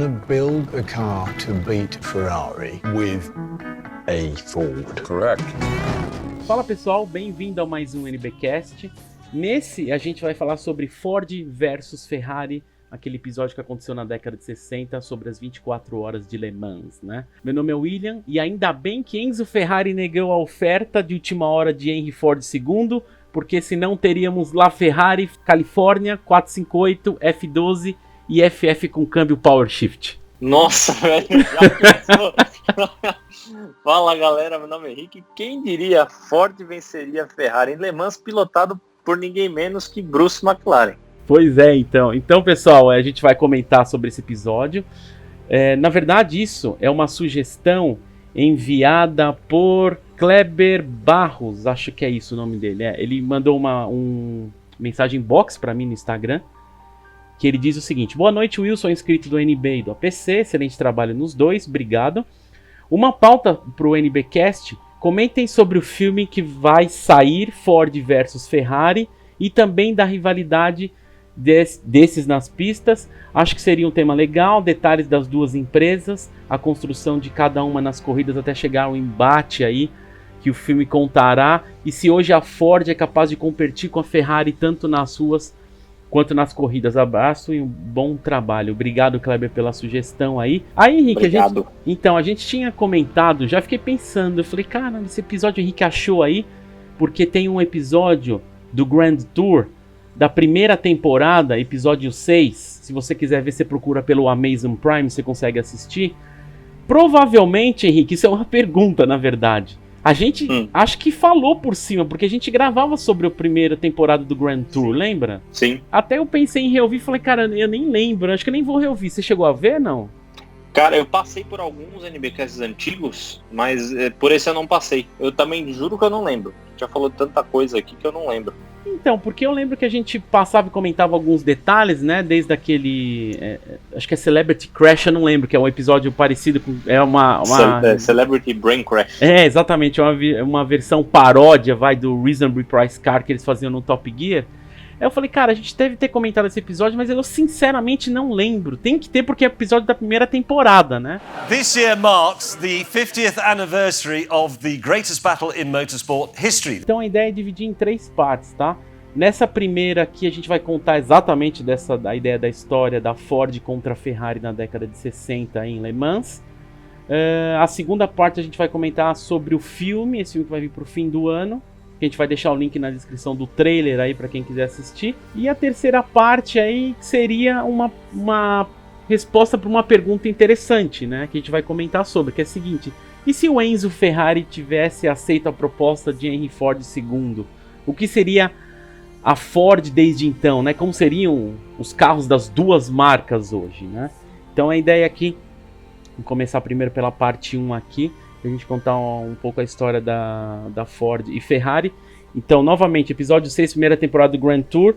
gonna build a car to beat Ferrari with a Ford. Correct. Fala pessoal, bem-vindo a mais um NBcast. Nesse a gente vai falar sobre Ford versus Ferrari, aquele episódio que aconteceu na década de 60 sobre as 24 horas de Le Mans, né? Meu nome é William e ainda bem que Enzo Ferrari negou a oferta de última hora de Henry Ford II, porque senão teríamos LaFerrari, Califórnia, 458, F12 e FF com câmbio Power Shift. Nossa, velho, já pensou? Fala galera, meu nome é Henrique. Quem diria Ford venceria a Ferrari em Le Mans pilotado por ninguém menos que Bruce McLaren? Pois é, então pessoal, a gente vai comentar sobre esse episódio. Na verdade isso é uma sugestão enviada por Kleber Barros, acho que é isso o nome dele. Ele mandou uma mensagem box para mim no Instagram, que ele diz o seguinte: boa noite Wilson, inscrito do NB e do APC, excelente trabalho nos dois, obrigado. Uma pauta pro NBcast, comentem sobre o filme que vai sair, Ford versus Ferrari, e também da rivalidade desses nas pistas. Acho que seria um tema legal, detalhes das duas empresas, a construção de cada uma nas corridas até chegar ao embate aí que o filme contará, e se hoje a Ford é capaz de competir com a Ferrari tanto nas ruas quanto nas corridas. Abraço e um bom trabalho. Obrigado, Kleber, pela sugestão aí. Aí, Henrique, a gente tinha comentado, já fiquei pensando, eu falei, cara, esse episódio o Henrique achou aí, porque tem um episódio do Grand Tour da primeira temporada, episódio 6. Se você quiser ver, você procura pelo Amazon Prime, você consegue assistir. Provavelmente, Henrique, isso é uma pergunta, na verdade. A gente acho que falou por cima, porque a gente gravava sobre a primeira temporada do Grand Tour, lembra? Sim. Até eu pensei em reouvir e falei, cara, eu nem lembro, acho que eu nem vou reouvir. Você chegou a ver, não? Cara, eu passei por alguns NBcasts antigos, mas por esse eu não passei. Eu também juro que eu não lembro. Já falou tanta coisa aqui que eu não lembro. Então, porque eu lembro que a gente passava e comentava alguns detalhes, né? Desde aquele... acho que é Celebrity Crash, eu não lembro, que é um episódio parecido com... Celebrity Brain Crash. Exatamente, é uma versão paródia, do Reasonably Priced Car que eles faziam no Top Gear. Aí eu falei, cara, a gente deve ter comentado esse episódio, mas eu sinceramente não lembro. Tem que ter, porque é episódio da primeira temporada, né? This year marks the 50th anniversary of the greatest battle in motorsport history. Então a ideia é dividir em 3 partes, tá? Nessa primeira aqui a gente vai contar exatamente da ideia da história da Ford contra a Ferrari na década de 60 em Le Mans. A segunda parte a gente vai comentar sobre o filme, esse filme que vai vir pro fim do ano. A gente vai deixar o link na descrição do trailer aí para quem quiser assistir. E a terceira parte aí seria uma resposta para uma pergunta interessante, né? Que a gente vai comentar sobre, que é a seguinte: e se o Enzo Ferrari tivesse aceito a proposta de Henry Ford II? O que seria a Ford desde então, né? Como seriam os carros das duas marcas hoje, né? Então a ideia aqui, vamos começar primeiro pela parte 1 aqui, a gente contar um pouco a história da Ford e Ferrari. Então, novamente, episódio 6, primeira temporada do Grand Tour.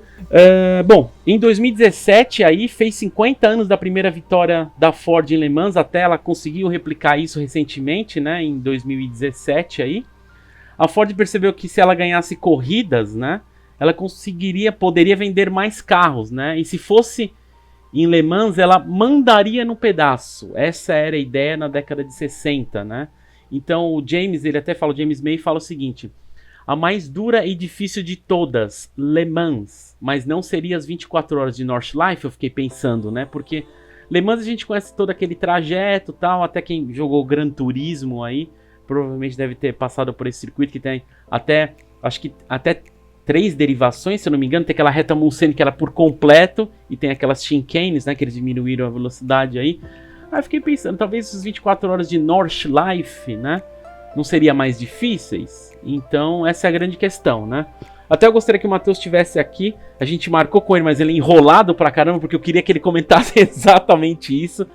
Bom, em 2017, aí, fez 50 anos da primeira vitória da Ford em Le Mans, até ela conseguiu replicar isso recentemente, né, em 2017, aí. A Ford percebeu que se ela ganhasse corridas, né, ela poderia vender mais carros, né, e se fosse em Le Mans, ela mandaria no pedaço. Essa era a ideia na década de 60, né. Então o James May fala o seguinte: a mais dura e difícil de todas, Le Mans, mas não seria as 24 horas de Nordschleife, eu fiquei pensando, né, porque Le Mans a gente conhece todo aquele trajeto tal, até quem jogou Gran Turismo aí, provavelmente deve ter passado por esse circuito que tem até 3 derivações, se eu não me engano, tem aquela reta Mulsanne que era por completo, e tem aquelas chicanes, né, que eles diminuíram a velocidade aí. Aí eu fiquei pensando, talvez essas 24 horas de Nordschleife, né, não seria mais difíceis? Então essa é a grande questão, né? Até eu gostaria que o Matheus estivesse aqui, a gente marcou com ele, mas ele é enrolado pra caramba, porque eu queria que ele comentasse exatamente isso.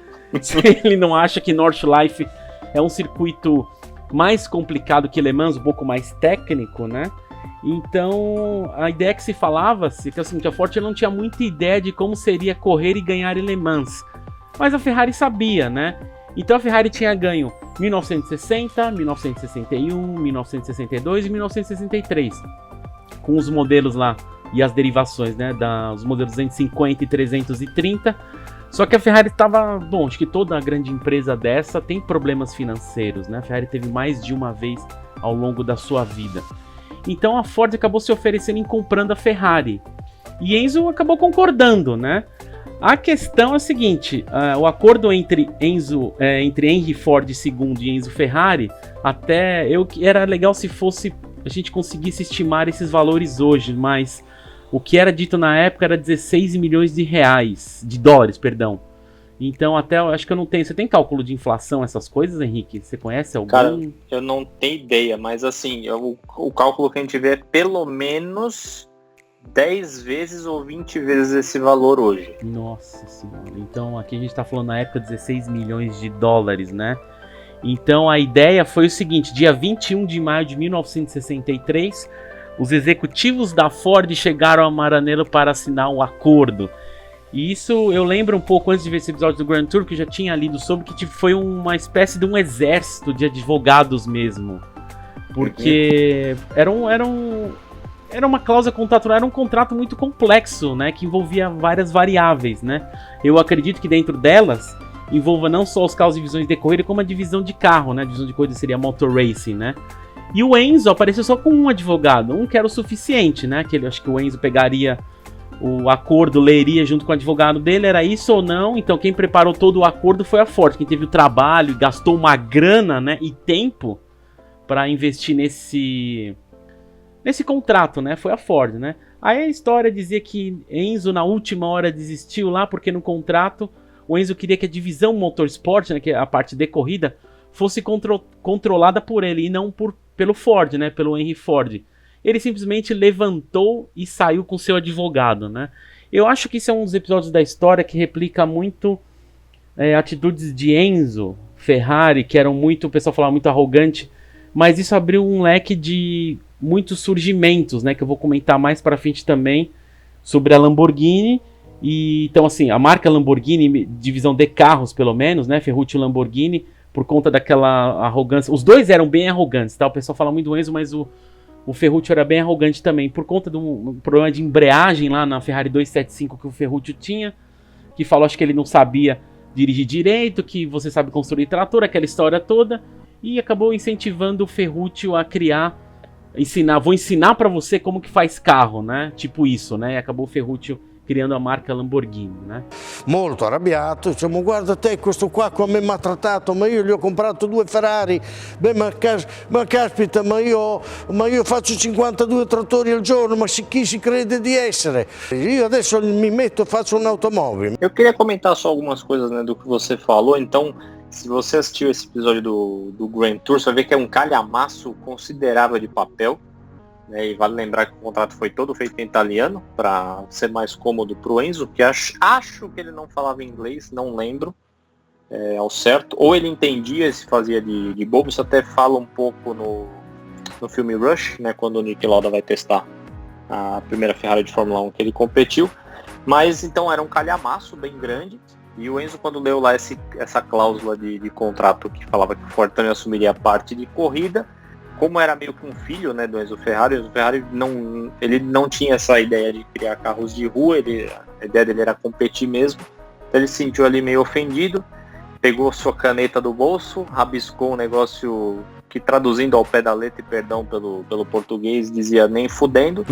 Se ele não acha que Nordschleife é um circuito mais complicado que Le Mans, um pouco mais técnico, né? Então, a ideia que se falava, que é o seguinte: a Ford não tinha muita ideia de como seria correr e ganhar em Le Mans. Mas a Ferrari sabia, né? Então a Ferrari tinha ganho 1960, 1961, 1962 e 1963. Com os modelos lá e as derivações, né? Os modelos 250 e 330. Só que a Ferrari estava... Bom, acho que toda grande empresa dessa tem problemas financeiros, né? A Ferrari teve mais de uma vez ao longo da sua vida. Então a Ford acabou se oferecendo em comprando a Ferrari. E Enzo acabou concordando, né? A questão é a seguinte, o acordo entre Henry Ford II e Enzo Ferrari, era legal se a gente conseguisse estimar esses valores hoje, mas o que era dito na época era 16 milhões de dólares, perdão. Então até, acho que eu não tenho, você tem cálculo de inflação, essas coisas, Henrique? Você conhece algum? Cara, eu não tenho ideia, mas assim, o cálculo que a gente vê é pelo menos 10 vezes ou 20 vezes esse valor hoje. Nossa senhora. Então aqui a gente tá falando na época 16 milhões de dólares, né? Então a ideia foi o seguinte, dia 21 de maio de 1963, os executivos da Ford chegaram a Maranello para assinar um acordo. E isso eu lembro um pouco antes de ver esse episódio do Grand Tour, que eu já tinha lido sobre, que foi uma espécie de um exército de advogados mesmo. Porque era uma cláusula contratual, era um contrato muito complexo, né, que envolvia várias variáveis, né. Eu acredito que dentro delas envolva não só os carros de divisões de corrida, como a divisão de carro, né, a divisão de corrida seria motor racing, né. E o Enzo apareceu só com um advogado, um que era o suficiente, né, que acho que o Enzo pegaria o acordo, leria junto com o advogado dele, era isso ou não. Então quem preparou todo o acordo foi a Ford, quem teve o trabalho, gastou uma grana, né, e tempo para investir nesse contrato, né, foi a Ford, né. Aí a história dizia que Enzo na última hora desistiu lá, porque no contrato o Enzo queria que a divisão Motorsport, né, que é a parte de corrida, fosse controlada por ele e não pelo Ford, né, pelo Henry Ford. Ele simplesmente levantou e saiu com seu advogado, né. Eu acho que isso é um dos episódios da história que replica muito atitudes de Enzo Ferrari, que eram muito, o pessoal falava muito arrogante, mas isso abriu um leque de muitos surgimentos, né, que eu vou comentar mais pra frente também, sobre a Lamborghini. E então assim, a marca Lamborghini, divisão de carros pelo menos, né, Ferruccio e Lamborghini, por conta daquela arrogância, os dois eram bem arrogantes, tá, o pessoal fala muito do Enzo, mas o Ferruccio era bem arrogante também, por conta de um problema de embreagem lá na Ferrari 275 que o Ferruccio tinha, que falou, acho que ele não sabia dirigir direito, que você sabe construir trator, aquela história toda, e acabou incentivando o Ferruccio a vou ensinar pra você como que faz carro, né, tipo isso, né, e acabou o Ferruccio criando a marca Lamborghini, né? Molto arrabbiato, diciamo guarda te questo qua come mi ha trattato, ma io gli ho comprato 2 Ferrari, beh ma caspita, ma io faccio 52 trattori al giorno, ma chi si crede di essere? Io adesso mi metto e faccio un'automobile. Eu queria comentar só algumas coisas, né, do que você falou. Então, se você assistiu esse episódio do Grand Tour, você vai ver que é um calhamaço considerável de papel. E vale lembrar que o contrato foi todo feito em italiano, para ser mais cômodo para o Enzo, que acho que ele não falava inglês, não lembro ao certo. Ou ele entendia e se fazia de bobo, isso até fala um pouco no filme Rush, né, quando o Niki Lauda vai testar a primeira Ferrari de Fórmula 1 que ele competiu. Mas então era um calhamaço bem grande, e o Enzo, quando leu lá essa cláusula de contrato que falava que o Ford também assumiria a parte de corrida, como era meio que um filho, né, do Enzo Ferrari, o Enzo Ferrari não tinha essa ideia de criar carros de rua, a ideia dele era competir mesmo. Então ele se sentiu ali meio ofendido, pegou sua caneta do bolso, rabiscou um negócio que, traduzindo ao pé da letra, e perdão pelo português, dizia nem fudendo.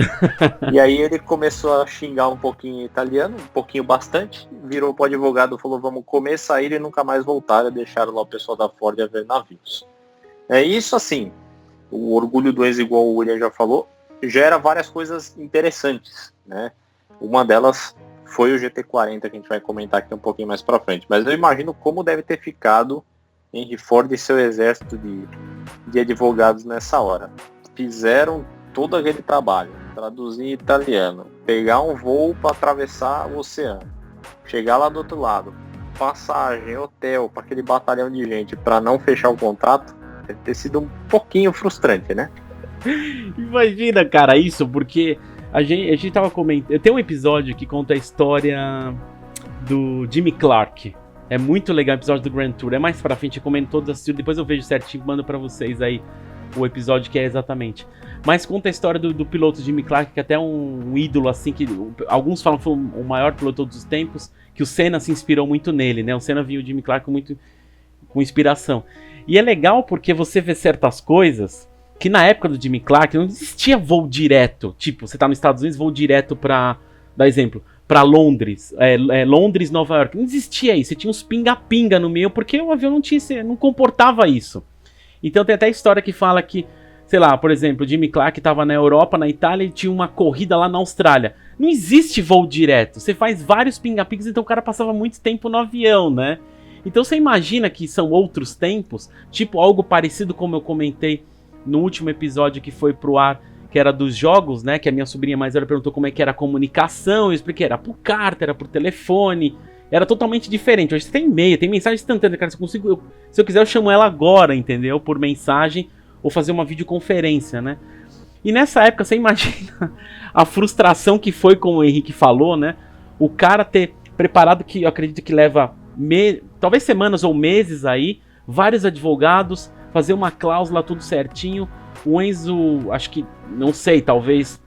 E aí ele começou a xingar um pouquinho em italiano, um pouquinho bastante, virou pro advogado, falou vamos comer, saíram e nunca mais voltaram, deixaram lá o pessoal da Ford a ver navios. É isso assim. O orgulho do Enzo, igual o William já falou, gera várias coisas interessantes, né? Uma delas foi o GT40, que a gente vai comentar aqui um pouquinho mais pra frente. Mas eu imagino como deve ter ficado Henry Ford e seu exército de advogados nessa hora. Fizeram todo aquele trabalho, traduzir em italiano, pegar um voo para atravessar o oceano, chegar lá do outro lado, passagem, hotel, para aquele batalhão de gente, para não fechar o contrato. Deve ter sido um pouquinho frustrante, né? Imagina, cara, isso, porque a gente tava comentando. Tem um episódio que conta a história do Jimmy Clark. É muito legal o episódio do Grand Tour. É mais pra frente, eu comento todos assistindo. Depois eu vejo certinho, mando pra vocês aí o episódio que é exatamente. Mas conta a história do piloto Jimmy Clark, que até é um ídolo, assim, que alguns falam que foi o maior piloto de todos os tempos, que que o Senna se inspirou muito nele, né? O Senna viu o Jimmy Clark com inspiração. E é legal porque você vê certas coisas que na época do Jimmy Clark não existia voo direto. Tipo, você tá nos Estados Unidos, voo direto pra, dar exemplo, pra Londres. Londres, Nova York. Não existia isso. Você tinha uns pinga-pinga no meio porque o avião não comportava isso. Então tem até história que fala que, sei lá, por exemplo, o Jimmy Clark estava na Europa, na Itália, e tinha uma corrida lá na Austrália. Não existe voo direto. Você faz vários pinga-pingas, então o cara passava muito tempo no avião, né? Então você imagina que são outros tempos, tipo algo parecido como eu comentei no último episódio que foi pro ar, que era dos jogos, né? Que a minha sobrinha mais velha perguntou como é que era a comunicação, eu expliquei, era por carta, era por telefone, era totalmente diferente. Hoje você tem e-mail, tem mensagem instantânea, cara, se eu quiser eu chamo ela agora, entendeu? Por mensagem, ou fazer uma videoconferência, né? E nessa época, você imagina a frustração que foi, como o Henrique falou, né? O cara ter preparado, que eu acredito que leva talvez semanas ou meses aí, vários advogados, fazer uma cláusula tudo certinho. O Enzo, acho que, não sei, talvez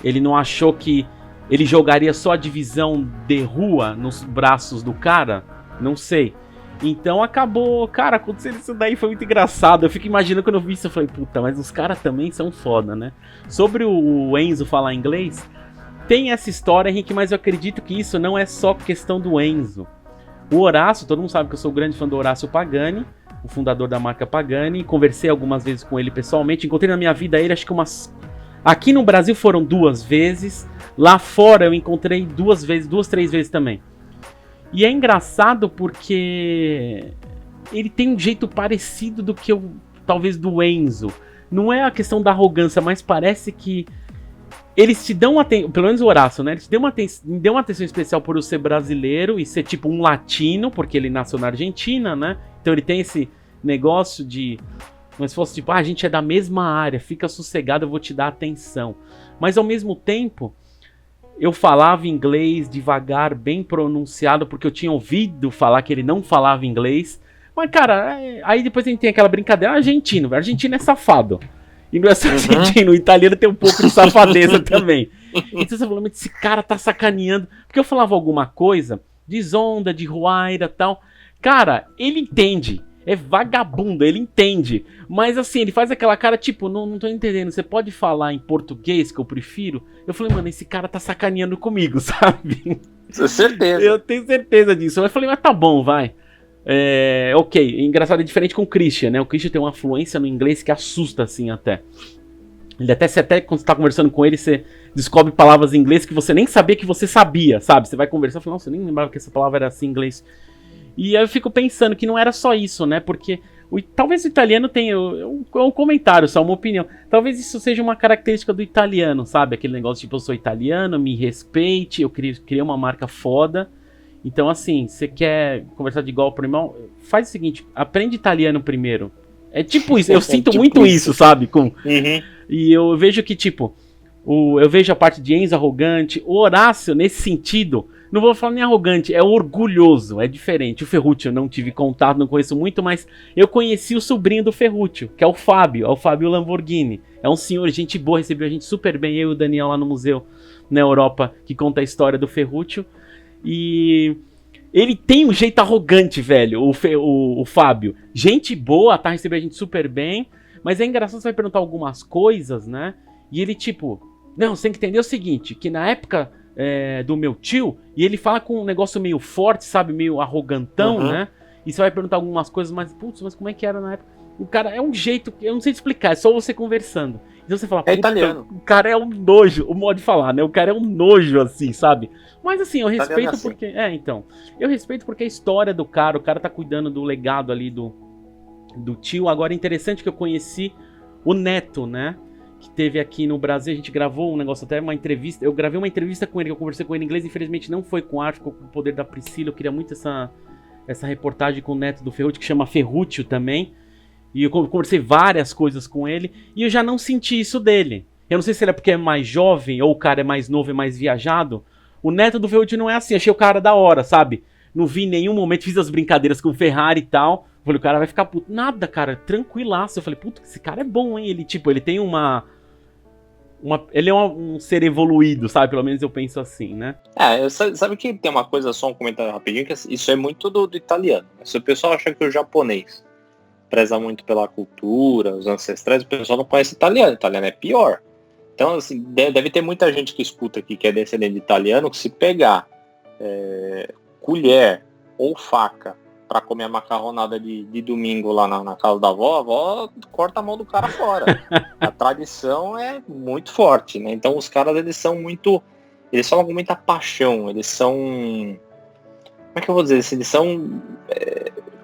ele não achou que ele jogaria só a divisão de rua nos braços do cara, não sei. Então acabou, cara, acontecendo isso daí, foi muito engraçado. Eu fico imaginando quando eu vi isso, eu falei, puta, mas os caras também são foda, né? Sobre o Enzo falar inglês, tem essa história, Henrique, mas eu acredito que isso não é só questão do Enzo. O Horácio, todo mundo sabe que eu sou grande fã do Horácio Pagani, o fundador da marca Pagani, conversei algumas vezes com ele pessoalmente, encontrei na minha vida ele, acho que aqui no Brasil foram 2 vezes, lá fora eu encontrei 2 vezes, 2, 3 vezes também. E é engraçado porque ele tem um jeito parecido do que talvez do Enzo. Não é a questão da arrogância, mas parece que eles te dão atenção, pelo menos o Horácio, né? Ele te deu uma atenção especial por eu ser brasileiro e ser tipo um latino, porque ele nasceu na Argentina, né? Então ele tem esse negócio de, como se fosse tipo, a gente é da mesma área, fica sossegado, eu vou te dar atenção. Mas ao mesmo tempo, eu falava inglês devagar, bem pronunciado, porque eu tinha ouvido falar que ele não falava inglês. Mas, cara, aí depois a gente tem aquela brincadeira, argentino é safado. E não é só argentino, o italiano tem um pouco de safadeza também. Então você falou, mas esse cara tá sacaneando. Porque eu falava alguma coisa de zonda, de ruaira e tal. Cara, ele entende. É vagabundo, ele entende. Mas assim, ele faz aquela cara tipo, não tô entendendo, você pode falar em português que eu prefiro? Eu falei, mano, esse cara tá sacaneando comigo, sabe? Certeza. Eu tenho certeza disso. Eu falei, mas tá bom, vai. Ok, engraçado, é diferente com o Christian, né? O Christian tem uma fluência no inglês que assusta, assim, até. Ele até quando você tá conversando com ele, você descobre palavras em inglês que você nem sabia que você sabia, sabe? Você vai conversar e fala, nossa, eu nem lembrava que essa palavra era assim em inglês. E aí eu fico pensando que não era só isso, né? Porque talvez o italiano tenha um comentário, só uma opinião. Talvez isso seja uma característica do italiano, sabe? Aquele negócio tipo, eu sou italiano, me respeite, eu criei uma marca foda. Então, assim, você quer conversar de igual pro irmão? Faz o seguinte, aprende italiano primeiro. É tipo isso, eu sinto tipo muito isso, sabe? E eu vejo que, tipo, eu vejo a parte de Enzo arrogante, o Horácio, nesse sentido, não vou falar nem arrogante, é orgulhoso, é diferente. O Ferruccio eu não tive contato, não conheço muito, mas eu conheci o sobrinho do Ferruccio, que é o Fábio Lamborghini. É um senhor, gente boa, recebeu a gente super bem, eu e o Daniel lá no museu, na Europa, que conta a história do Ferruccio. E ele tem um jeito arrogante, velho, o Fábio. Gente boa, tá recebendo a gente super bem, mas é engraçado, você vai perguntar algumas coisas, né? E ele tipo, não, você tem que entender o seguinte, que na época do meu tio, e ele fala com um negócio meio forte, sabe, meio arrogantão, né? E você vai perguntar algumas coisas, mas putz, mas como é que era na época? O cara é um jeito, eu não sei explicar, é só você conversando. Então você fala, é italiano. O cara é um nojo, o modo de falar, né? O cara é um nojo, assim, sabe? Mas assim, eu respeito assim. Porque... então. Eu respeito porque a história do cara, o cara tá cuidando do legado ali do tio. Agora, interessante que eu conheci o Neto, né? Que teve aqui no Brasil, a gente gravou um negócio, até uma entrevista. Eu gravei uma entrevista com ele, que eu conversei com ele em inglês, infelizmente não foi com arte, ficou com o poder da Priscila. Eu queria muito essa reportagem com o Neto do Ferruccio, que chama Ferruccio também. E eu conversei várias coisas com ele, e eu já não senti isso dele. Eu não sei se ele é porque é mais jovem, ou o cara é mais novo e mais viajado. O Neto do Ferruccio não é assim, achei o cara da hora, sabe? Não vi em nenhum momento, fiz as brincadeiras com o Ferrari e tal. Falei, o cara vai ficar puto. Nada, cara, tranquilaço. Eu falei, puta, esse cara é bom, hein? Ele, tipo, ele tem uma ele é um ser evoluído, sabe? Pelo menos eu penso assim, né? Sabe que tem uma coisa, só um comentário rapidinho, que isso é muito do italiano. Se o pessoal acha que o japonês preza muito pela cultura, os ancestrais, o pessoal não conhece italiano. Italiano é pior. Então, assim, deve ter muita gente que escuta aqui que é descendente de italiano, que se pegar colher ou faca para comer a macarronada de domingo lá na casa da avó, a avó corta a mão do cara fora. A tradição é muito forte, né? Então os caras, eles falam com muita paixão, eles são, como é que eu vou dizer, eles são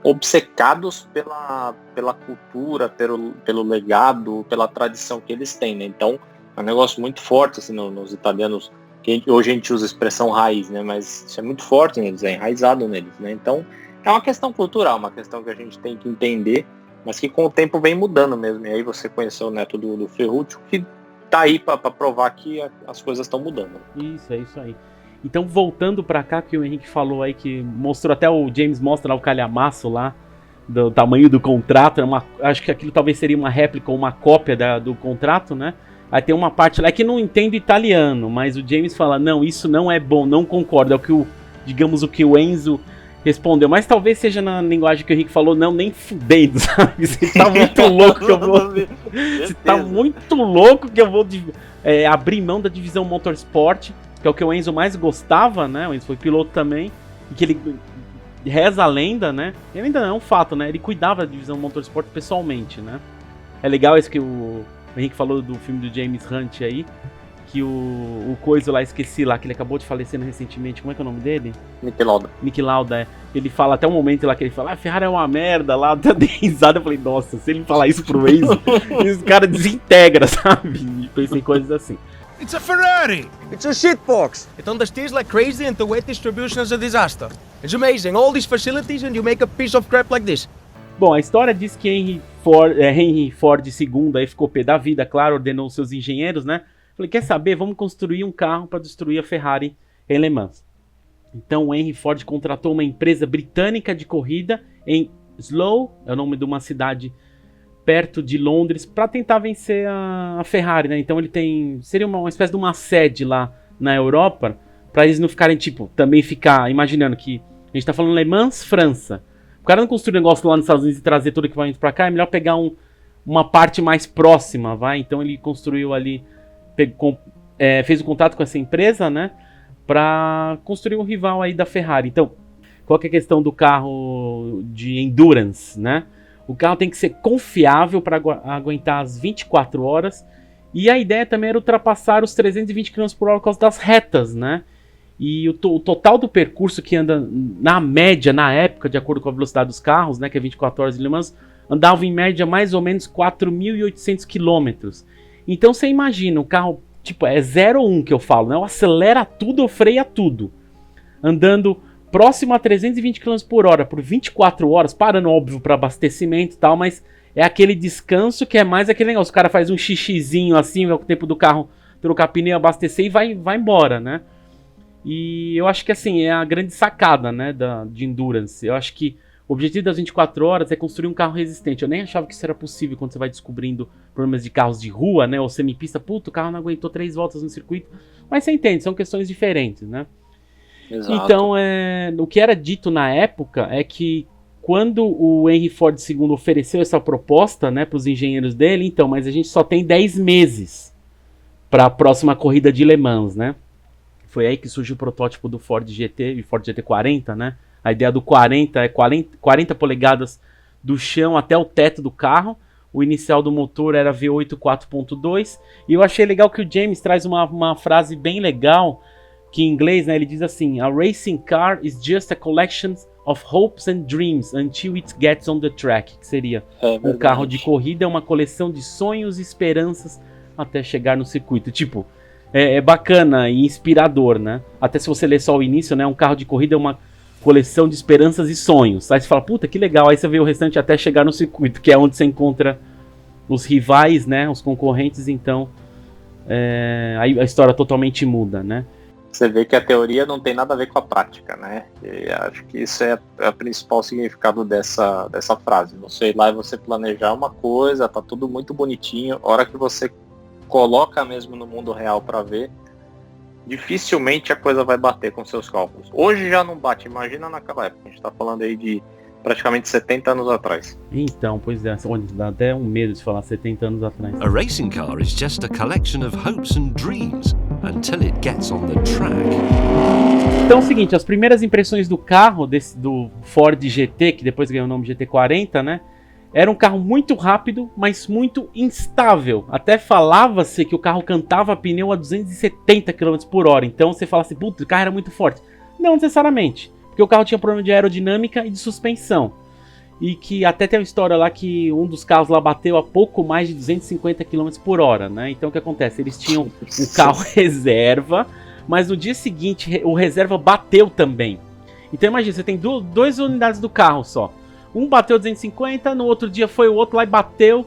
obcecados pela cultura, pelo legado, pela tradição que eles têm, né? Então é um negócio muito forte, assim, nos italianos, que hoje a gente usa a expressão raiz, né? Mas isso é muito forte neles, é enraizado neles, né? Então é uma questão cultural, uma questão que a gente tem que entender, mas que com o tempo vem mudando mesmo. E aí você conheceu o neto do Ferruccio, que tá aí para provar que as coisas estão mudando. Isso, é isso aí. Então, voltando para cá, que o Henrique falou aí, que mostrou, até o James mostra lá o calhamaço lá, do tamanho do contrato, acho que aquilo talvez seria uma réplica ou uma cópia do contrato, né? Aí tem uma parte lá que não entendo italiano, mas o James fala, não, isso não é bom, não concordo, é o que o que o Enzo respondeu, mas talvez seja na linguagem que o Henrique falou, não, nem fudendo, sabe? Você tá muito louco que eu vou... Você tá muito louco que eu vou abrir mão da divisão Motorsport, que é o que o Enzo mais gostava, né? O Enzo foi piloto também, e que ele reza a lenda, né? E ainda não é um fato, né? Ele cuidava da divisão Motorsport pessoalmente, né? É legal isso que o Henrique falou do filme do James Hunt aí, que o coisa lá, esqueci lá, que ele acabou de falecer recentemente, como é que é o nome dele? Niki Lauda, Ele fala até um momento lá que ele fala, a Ferrari é uma merda lá, até dei risada, eu falei, nossa, se ele falar isso pro Enzo, esse cara desintegra, sabe? E pensei em coisas assim. It's a Ferrari! It's a shitbox! It understeers like crazy and the weight distribution is a disaster. It's amazing, all these facilities and you make a piece of crap like this. Bom, a história diz que Henry Ford II aí ficou pé da vida, claro, ordenou seus engenheiros, né? Falei, quer saber? Vamos construir um carro para destruir a Ferrari em Le Mans. Então o Henry Ford contratou uma empresa britânica de corrida em Slough, é o nome de uma cidade perto de Londres, para tentar vencer a Ferrari, né? Então seria uma espécie de uma sede lá na Europa, para eles não ficarem, também ficar imaginando que a gente tá falando Le Mans, França. O cara não construir um negócio lá nos Estados Unidos e trazer todo o equipamento para cá, é melhor pegar uma parte mais próxima, vai? Então ele construiu ali, fez um contato com essa empresa, né, para construir um rival aí da Ferrari. Então, qual que é a questão do carro de endurance, né? O carro tem que ser confiável para aguentar as 24 horas, e a ideia também era ultrapassar os 320 km por hora por causa das retas, né? E o total do percurso que anda na média, na época, de acordo com a velocidade dos carros, né, que é 24 horas de Le Mans, andava em média mais ou menos 4.800 km. Então você imagina, o carro, é 0 ou 1 que eu falo, né? Eu acelera tudo, eu freia tudo. Andando próximo a 320 km por hora por 24 horas, parando, óbvio, para abastecimento e tal, mas é aquele descanso que é mais aquele negócio. O cara faz um xixizinho assim, é o tempo do carro trocar pneu, abastecer e vai embora, né? E eu acho que assim, é a grande sacada, né, de endurance. Eu acho que o objetivo das 24 horas é construir um carro resistente. Eu nem achava que isso era possível quando você vai descobrindo problemas de carros de rua, né, ou semipista. Puta, o carro não aguentou 3 voltas no circuito. Mas você entende, são questões diferentes, né? Exato. Então, o que era dito na época é que quando o Henry Ford II ofereceu essa proposta, né, para os engenheiros dele, então, mas a gente só tem 10 meses para a próxima corrida de Le Mans, né? Foi aí que surgiu o protótipo do Ford GT e Ford GT40, né? A ideia do 40 é 40 polegadas do chão até o teto do carro. O inicial do motor era V8 4.2. E eu achei legal que o James traz uma frase bem legal, que em inglês, né, ele diz assim: a racing car is just a collection of hopes and dreams until it gets on the track. Que seria um carro de corrida é uma coleção de sonhos e esperanças até chegar no circuito. É bacana e inspirador, né? Até se você ler só o início, né? Um carro de corrida é uma coleção de esperanças e sonhos. Aí você fala, puta, que legal. Aí você vê o restante até chegar no circuito, que é onde você encontra os rivais, né? Os concorrentes, então aí a história totalmente muda, né? Você vê que a teoria não tem nada a ver com a prática, né? E acho que isso é o principal significado dessa frase. Você ir lá e você planejar uma coisa, tá tudo muito bonitinho. A hora que você coloca mesmo no mundo real para ver, dificilmente a coisa vai bater com seus cálculos. Hoje já não bate, imagina naquela época. A gente tá falando aí de praticamente 70 anos atrás. Então, pois é, dá até um medo de falar 70 anos atrás. A racing car is just a collection of hopes and dreams until it gets on the track. Então é o seguinte, as primeiras impressões do carro, do Ford GT, que depois ganhou o nome GT40, né? Era um carro muito rápido, mas muito instável. Até falava-se que o carro cantava pneu a 270 km por hora. Então você fala assim, puta, o carro era muito forte. Não necessariamente, porque o carro tinha problema de aerodinâmica e de suspensão. E que até tem uma história lá que um dos carros lá bateu a pouco mais de 250 km por hora, né? Então o que acontece? Eles tinham um carro reserva, mas no dia seguinte o reserva bateu também. Então imagina, você tem duas unidades do carro só. Um bateu 250, no outro dia foi o outro lá e bateu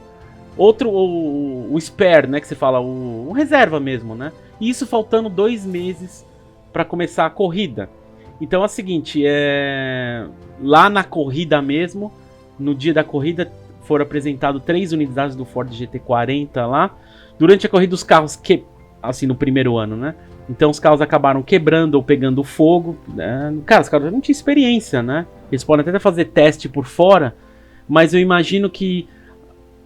outro, o spare, né, que você fala, o reserva mesmo, né? E isso faltando 2 meses para começar a corrida. Então é o seguinte, lá na corrida mesmo, no dia da corrida, foram apresentadas 3 unidades do Ford GT40 lá. Durante a corrida os carros, assim, no primeiro ano, né? Então os carros acabaram quebrando ou pegando fogo, né? Cara, os carros não tinham experiência, né? Eles podem até fazer teste por fora, mas eu imagino que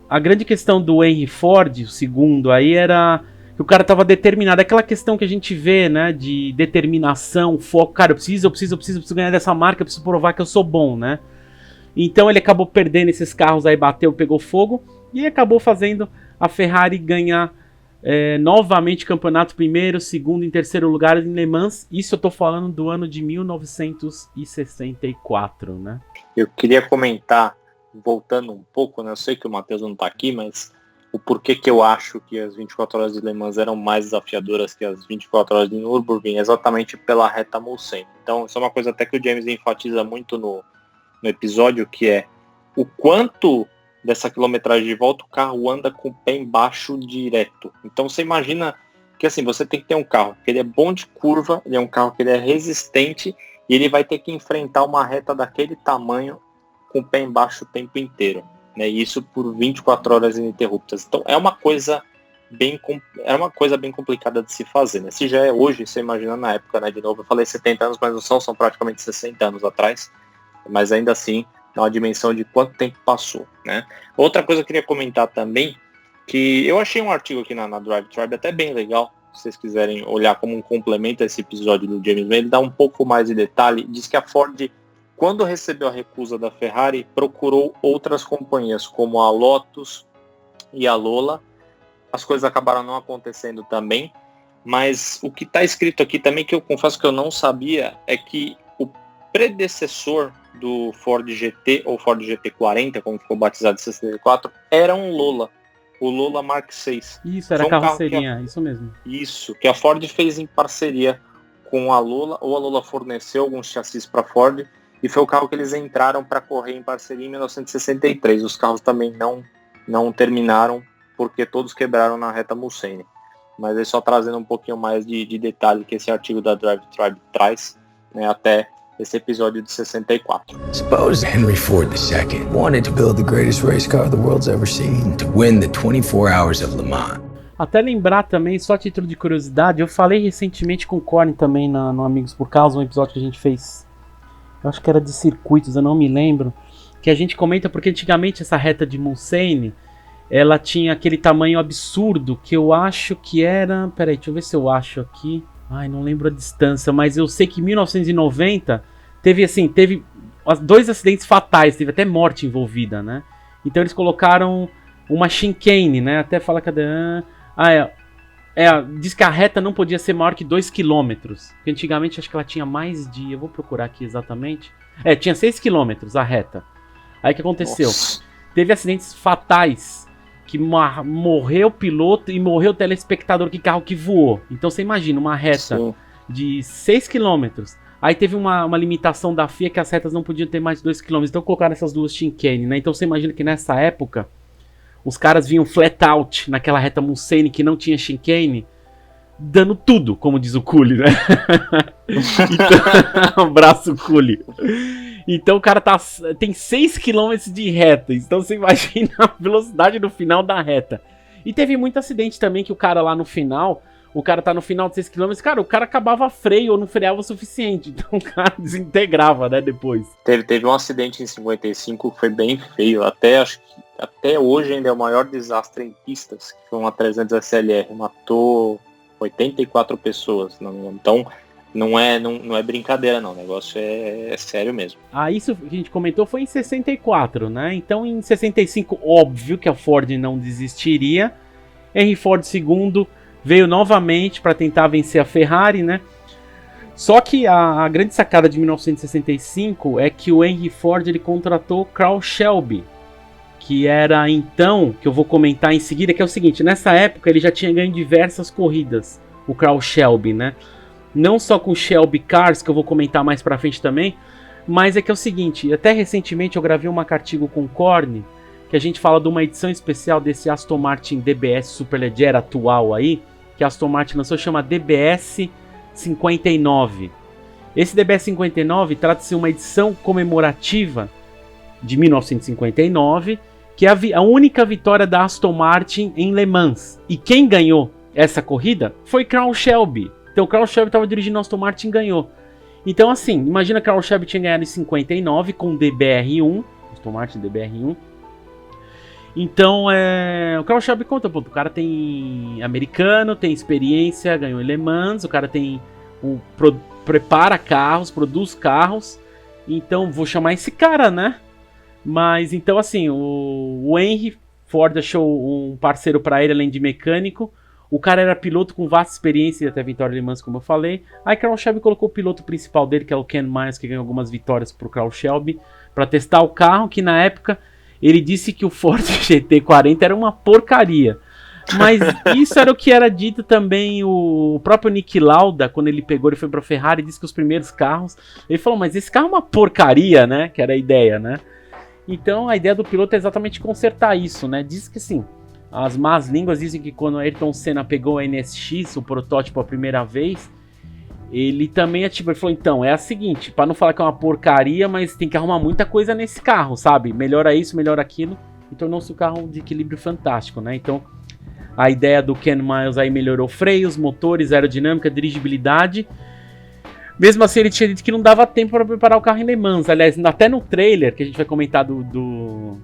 a grande questão do Henry Ford, o segundo, aí era que o cara estava determinado. Aquela questão que a gente vê, né? De determinação, foco. Cara, eu preciso ganhar dessa marca, eu preciso provar que eu sou bom, né? Então ele acabou perdendo esses carros aí, bateu, pegou fogo e acabou fazendo a Ferrari ganhar novamente campeonato primeiro, segundo e terceiro lugar em Le Mans. Isso eu tô falando do ano de 1964, né? Eu queria comentar, voltando um pouco, né? Eu sei que o Matheus não tá aqui, mas o porquê que eu acho que as 24 horas de Le Mans eram mais desafiadoras que as 24 horas de Nürburgring, exatamente pela reta Mulsanne. Então isso é uma coisa até que o James enfatiza muito no episódio, que é o quanto dessa quilometragem de volta o carro anda com o pé embaixo direto. Então você imagina que assim, você tem que ter um carro que ele é bom de curva, ele é um carro que ele é resistente e ele vai ter que enfrentar uma reta daquele tamanho com o pé embaixo o tempo inteiro, né? E isso por 24 horas ininterruptas. Então é uma coisa bem complicada de se fazer, né? Se já é hoje, você imagina na época, né? De novo, eu falei 70 anos, mas não são praticamente 60 anos atrás, mas ainda assim é uma dimensão de quanto tempo passou, né? Outra coisa que eu queria comentar também, que eu achei um artigo aqui na Drive Tribe até bem legal, se vocês quiserem olhar como um complemento a esse episódio do James May, ele dá um pouco mais de detalhe, diz que a Ford, quando recebeu a recusa da Ferrari, procurou outras companhias, como a Lotus e a Lola. As coisas acabaram não acontecendo também, mas o que está escrito aqui também, que eu confesso que eu não sabia, é que o predecessor do Ford GT, ou Ford GT40, como ficou batizado em 64, era um Lola, o Lola Mark VI. Isso, era a carroceria, isso mesmo. Isso, que a Ford fez em parceria com a Lola, ou a Lola forneceu alguns chassis para a Ford, e foi o carro que eles entraram para correr em parceria em 1963. Os carros também não terminaram, porque todos quebraram na reta Mulsanne. Mas é só trazendo um pouquinho mais de detalhe que esse artigo da Drive Tribe traz, né, até esse episódio de 64. Suppose Henry Ford II wanted to build the greatest race car the world's ever seen to win the 24 Hours of Le Mans. Até lembrar também, só a título de curiosidade, eu falei recentemente com o Corny também no Amigos por Causa, um episódio que a gente fez, eu acho que era de circuitos, eu não me lembro, que a gente comenta porque antigamente essa reta de Mulsanne, ela tinha aquele tamanho absurdo que eu acho que era, peraí, deixa eu ver se eu acho aqui, ai, não lembro a distância, mas eu sei que em 1990 teve 2 acidentes fatais, teve até morte envolvida, né? Então eles colocaram uma chicane, né? Até fala que diz que a reta não podia ser maior que 2 km. Porque antigamente acho que ela tinha mais de, eu vou procurar aqui exatamente. Tinha 6 km a reta. Aí o que aconteceu? Nossa. Teve acidentes fatais que morreu o piloto e morreu o telespectador, que carro que voou. Então você imagina uma reta de 6 km. Aí teve uma limitação da FIA que as retas não podiam ter mais de 2 km. Então colocaram essas duas chicane, né? Então você imagina que nessa época os caras vinham flat out naquela reta Mulsanne que não tinha chicane, dando tudo, como diz o Cooley, né? Então, abraço Cooley. Então o cara tem 6 km de reta. Então você imagina a velocidade no final da reta. E teve muito acidente também que o cara lá no final, o cara tá no final de 6 km, cara, o cara acabava freio ou não freava o suficiente, então o cara desintegrava, né, depois. Teve um acidente em 55 que foi bem feio, acho que até hoje ainda é o maior desastre em pistas, que foi uma 300 SLR, matou 84 pessoas, não me engano. Então não é brincadeira não, o negócio é sério mesmo. Isso que a gente comentou foi em 64, né, então em 65, óbvio que a Ford não desistiria, Henry Ford II veio novamente para tentar vencer a Ferrari, né? Só que a grande sacada de 1965 é que o Henry Ford ele contratou Carroll Shelby, que era então, que eu vou comentar em seguida, que é o seguinte, nessa época ele já tinha ganho diversas corridas, o Carroll Shelby, né? Não só com Shelby Cars, que eu vou comentar mais pra frente também, mas é que é o seguinte, até recentemente eu gravei uma artigo com o Corne, que a gente fala de uma edição especial desse Aston Martin DBS Superleggera atual aí, que a Aston Martin lançou, chama DBS 59. Esse DBS 59 trata-se de uma edição comemorativa de 1959, que é a única vitória da Aston Martin em Le Mans. E quem ganhou essa corrida foi Carroll Shelby. Então Carroll Shelby estava dirigindo a Aston Martin e ganhou. Então assim, imagina que Carroll Shelby tinha ganhado em 59 com o DBR1, Aston Martin DBR1. Então, o Carroll Shelby conta, pô, o cara tem americano, tem experiência, ganhou em Le Mans, o cara prepara carros, produz carros, então vou chamar esse cara, né? Mas, então assim, o Henry Ford achou um parceiro para ele, além de mecânico, o cara era piloto com vasta experiência e até vitória em Le Mans, como eu falei, aí Carroll Shelby colocou o piloto principal dele, que é o Ken Miles, que ganhou algumas vitórias pro Carroll Shelby, para testar o carro, que na época ele disse que o Ford GT40 era uma porcaria. Mas isso era o que era dito também o próprio Niki Lauda, quando ele foi pra Ferrari, disse que os primeiros carros... Ele falou, mas esse carro é uma porcaria, né? Que era a ideia, né? Então a ideia do piloto é exatamente consertar isso, né? Diz que sim, as más línguas dizem que quando Ayrton Senna pegou o NSX, o protótipo, a primeira vez, ele também ele falou, então, é a seguinte, para não falar que é uma porcaria, mas tem que arrumar muita coisa nesse carro, sabe? Melhora isso, melhora aquilo, e tornou-se um carro de equilíbrio fantástico, né? Então, a ideia do Ken Miles aí melhorou freios, motores, aerodinâmica, dirigibilidade. Mesmo assim, ele tinha dito que não dava tempo para preparar o carro em Le Mans. Aliás, até no trailer, que a gente vai comentar do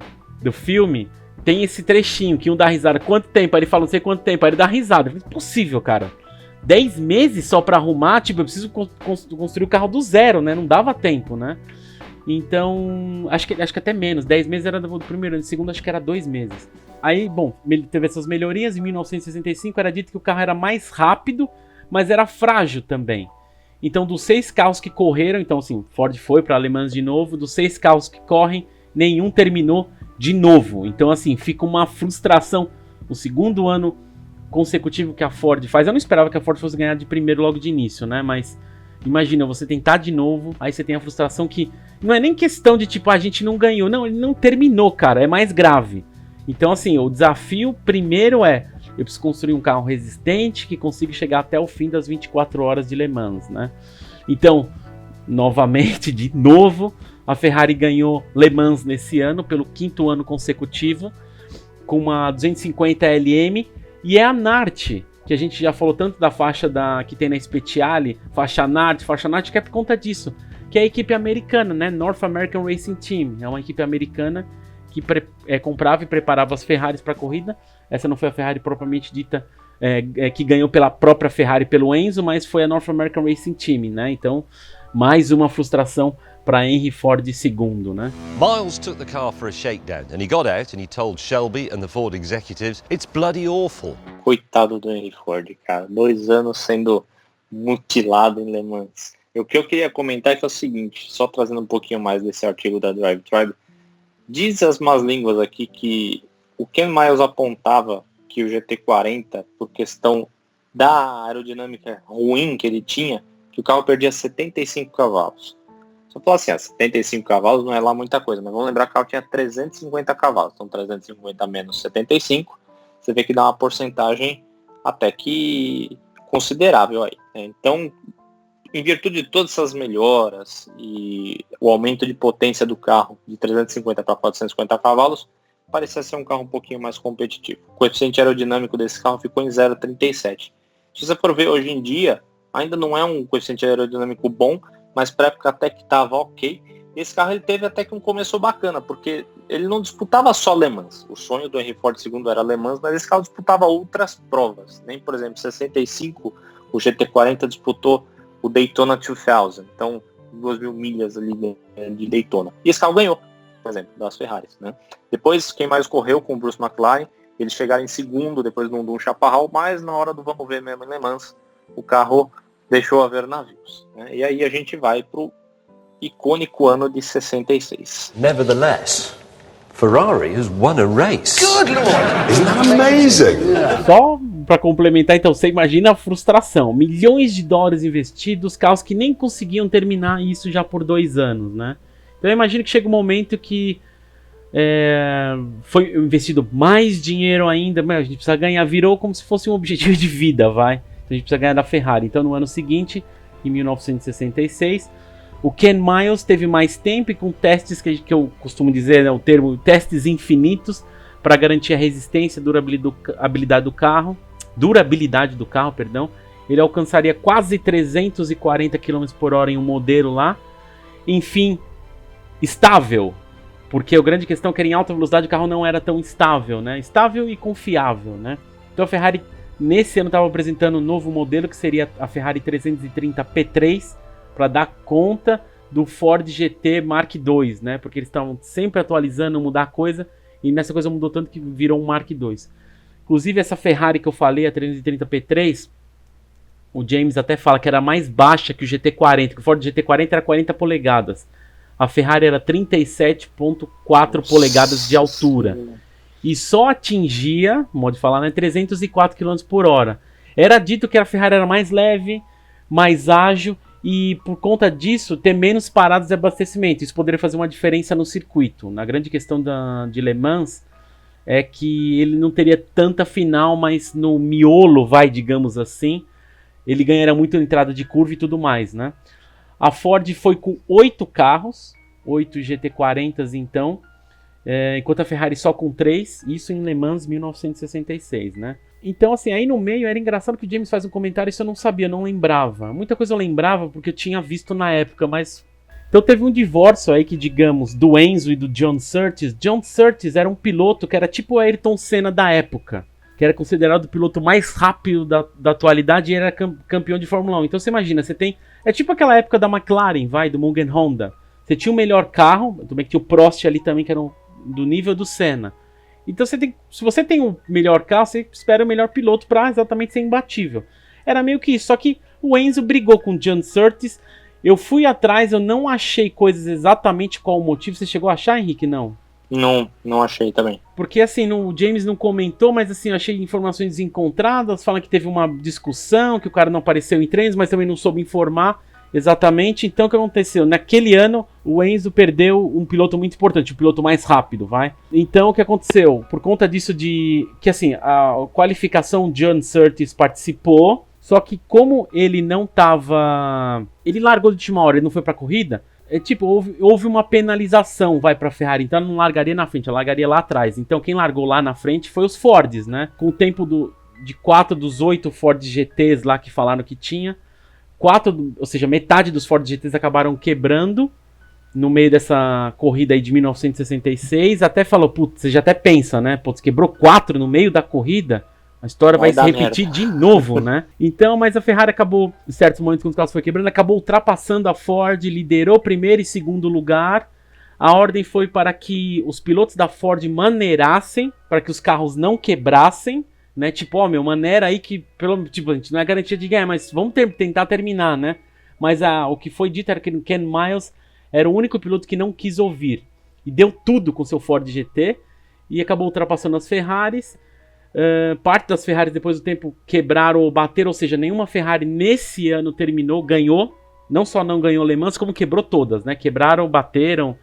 filme, tem esse trechinho que um dá risada. Quanto tempo? Aí ele fala, não sei quanto tempo. Aí ele dá risada. Impossível, cara. 10 meses só pra arrumar, eu preciso construir o carro do zero, né? Não dava tempo, né? Então, acho que até menos. 10 meses era do primeiro ano, do segundo acho que era 2 meses. Aí, bom, teve essas melhorias. Em 1965 era dito que o carro era mais rápido, mas era frágil também. Então, dos 6 carros que correram, então assim, Ford foi para Le Mans de novo, dos 6 carros que correm, nenhum terminou de novo. Então, assim, fica uma frustração. O segundo ano consecutivo que a Ford faz. Eu não esperava que a Ford fosse ganhar de primeiro logo de início, né? Mas imagina, você tentar de novo, aí você tem a frustração que não é nem questão de tipo, a gente não ganhou. Não, ele não terminou, cara. É mais grave. Então, assim, o desafio primeiro eu preciso construir um carro resistente que consiga chegar até o fim das 24 horas de Le Mans, né? Então, novamente, de novo, a Ferrari ganhou Le Mans nesse ano, pelo 5º ano consecutivo, com uma 250 LM, e é a NART, que a gente já falou tanto da faixa que tem na Speciale, faixa NART, que é por conta disso, que é a equipe americana, né? North American Racing Team, é uma equipe americana que comprava e preparava as Ferraris para a corrida. Essa não foi a Ferrari propriamente dita, que ganhou pela própria Ferrari, pelo Enzo, mas foi a North American Racing Team, né? Então, mais uma frustração para Henry Ford II, né? Miles took the car for a shakedown and he got out and he told Shelby and the Ford executives, "It's bloody awful." Coitado do Henry Ford, cara. 2 anos sendo mutilado em Le Mans. O que eu queria comentar é que é o seguinte, só trazendo um pouquinho mais desse artigo da Drive Tribe, diz as más línguas aqui que o Ken Miles apontava que o GT40, por questão da aerodinâmica ruim que ele tinha, que o carro perdia 75 cavalos. Só falar assim, 75 cavalos não é lá muita coisa, mas vamos lembrar que o carro tinha 350 cavalos, então 350 menos 75, você vê que dá uma porcentagem até que considerável aí, né? Então, em virtude de todas essas melhoras e o aumento de potência do carro de 350 para 450 cavalos, parecia ser um carro um pouquinho mais competitivo. O coeficiente aerodinâmico desse carro ficou em 0,37. Se você for ver hoje em dia, ainda não é um coeficiente aerodinâmico bom, mas para época até que estava ok. Esse carro ele teve até que um começo bacana, porque ele não disputava só Le Mans. O sonho do Henry Ford II era Le Mans, mas esse carro disputava outras provas. Nem, por exemplo, em 65, o GT40 disputou o Daytona 2000. Então, 2.000 milhas ali de Daytona. E esse carro ganhou, por exemplo, das Ferraris, né? Depois, quem mais correu com o Bruce McLaren, eles chegaram em segundo, depois de um chaparral, mas na hora do vamos ver mesmo em Le Mans, o carro deixou a ver navios, né? E aí a gente vai pro icônico ano de 66. Nevertheless, Ferrari has won a race. Good Lord! Isn't that amazing? Só para complementar, então, você imagina a frustração. Milhões de dólares investidos, carros que nem conseguiam terminar isso já por 2 anos, né? Então eu imagino que chega um momento que foi investido mais dinheiro ainda, mas a gente precisa ganhar, virou como se fosse um objetivo de vida, vai? Então a gente precisa ganhar da Ferrari. Então no ano seguinte, em 1966, o Ken Miles teve mais tempo e com testes que eu costumo dizer, né, o termo testes infinitos, para garantir a resistência e durabilidade do carro, ele alcançaria quase 340 km por hora em um modelo lá. Enfim, estável, porque a grande questão é que em alta velocidade o carro não era tão estável, né? Estável e confiável, né? Então a Ferrari nesse ano estava apresentando um novo modelo que seria a Ferrari 330 P3, para dar conta do Ford GT Mark II, né? Porque eles estavam sempre atualizando, mudar coisa, e nessa coisa mudou tanto que virou um Mark II. Inclusive essa Ferrari que eu falei, a 330 P3, o James até fala que era mais baixa que o GT40, que o Ford GT40 era 40 polegadas. A Ferrari era 37,4 polegadas de altura. E só atingia, modo de falar, né, 304 km por hora. Era dito que a Ferrari era mais leve, mais ágil, e por conta disso ter menos paradas de abastecimento. Isso poderia fazer uma diferença no circuito. Na grande questão de Le Mans é que ele não teria tanta final, mas no miolo, digamos assim, ele ganharia muito na entrada de curva e tudo mais, né? A Ford foi com 8 carros, 8 GT40s então, enquanto a Ferrari só com 3, isso em Le Mans 1966, né? Então, assim, aí no meio era engraçado que o James faz um comentário, isso eu não sabia, não lembrava. Muita coisa eu lembrava porque eu tinha visto na época, mas... Então teve um divórcio aí que, digamos, do Enzo e do John Surtees. John Surtees era um piloto que era tipo o Ayrton Senna da época, que era considerado o piloto mais rápido da atualidade e era campeão de Fórmula 1. Então você imagina, você tem... É tipo aquela época da McLaren, do Mugen Honda. Você tinha o melhor carro, também que tinha o Prost ali também, que era do nível do Senna. Então se você tem o melhor carro, você espera o melhor piloto para exatamente ser imbatível. Era meio que isso, só que o Enzo brigou com o John Surtees. Eu fui atrás, eu não achei coisas exatamente qual o motivo. Você chegou a achar, Henrique? Não? Não achei também. Porque assim, o James não comentou, mas assim, eu achei informações desencontradas, falam que teve uma discussão, que o cara não apareceu em treinos, mas também não soube informar exatamente. Então o que aconteceu? Naquele ano, o Enzo perdeu um piloto muito importante, o piloto mais rápido, Então o que aconteceu? Por conta disso que assim, a qualificação John Surtees participou, só que como ele não tava... Ele largou de última hora, ele não foi pra corrida, houve uma penalização, pra Ferrari, então ela não largaria na frente, ela largaria lá atrás. Então quem largou lá na frente foi os Fords, né? Com o tempo de 4 dos 8 Ford GTs lá que falaram que tinha, 4, ou seja, metade dos Ford GTs acabaram quebrando no meio dessa corrida aí de 1966. Até falou, putz, você já até pensa, né? Putz, quebrou 4 no meio da corrida, a história vai se repetir de novo, né? Então, mas a Ferrari acabou, em certos momentos, quando o carro foi quebrando, acabou ultrapassando a Ford, liderou primeiro e segundo lugar. A ordem foi para que os pilotos da Ford maneirassem, para que os carros não quebrassem, né? Tipo, maneira aí que, a gente não é garantia de ganhar, mas vamos tentar terminar, né? Mas o que foi dito era que o Ken Miles era o único piloto que não quis ouvir. E deu tudo com seu Ford GT e acabou ultrapassando as Ferraris. Parte das Ferraris depois do tempo quebraram ou bateram, ou seja, nenhuma Ferrari nesse ano ganhou. Não só não ganhou Le Mans, como quebrou todas, né? Quebraram, bateram.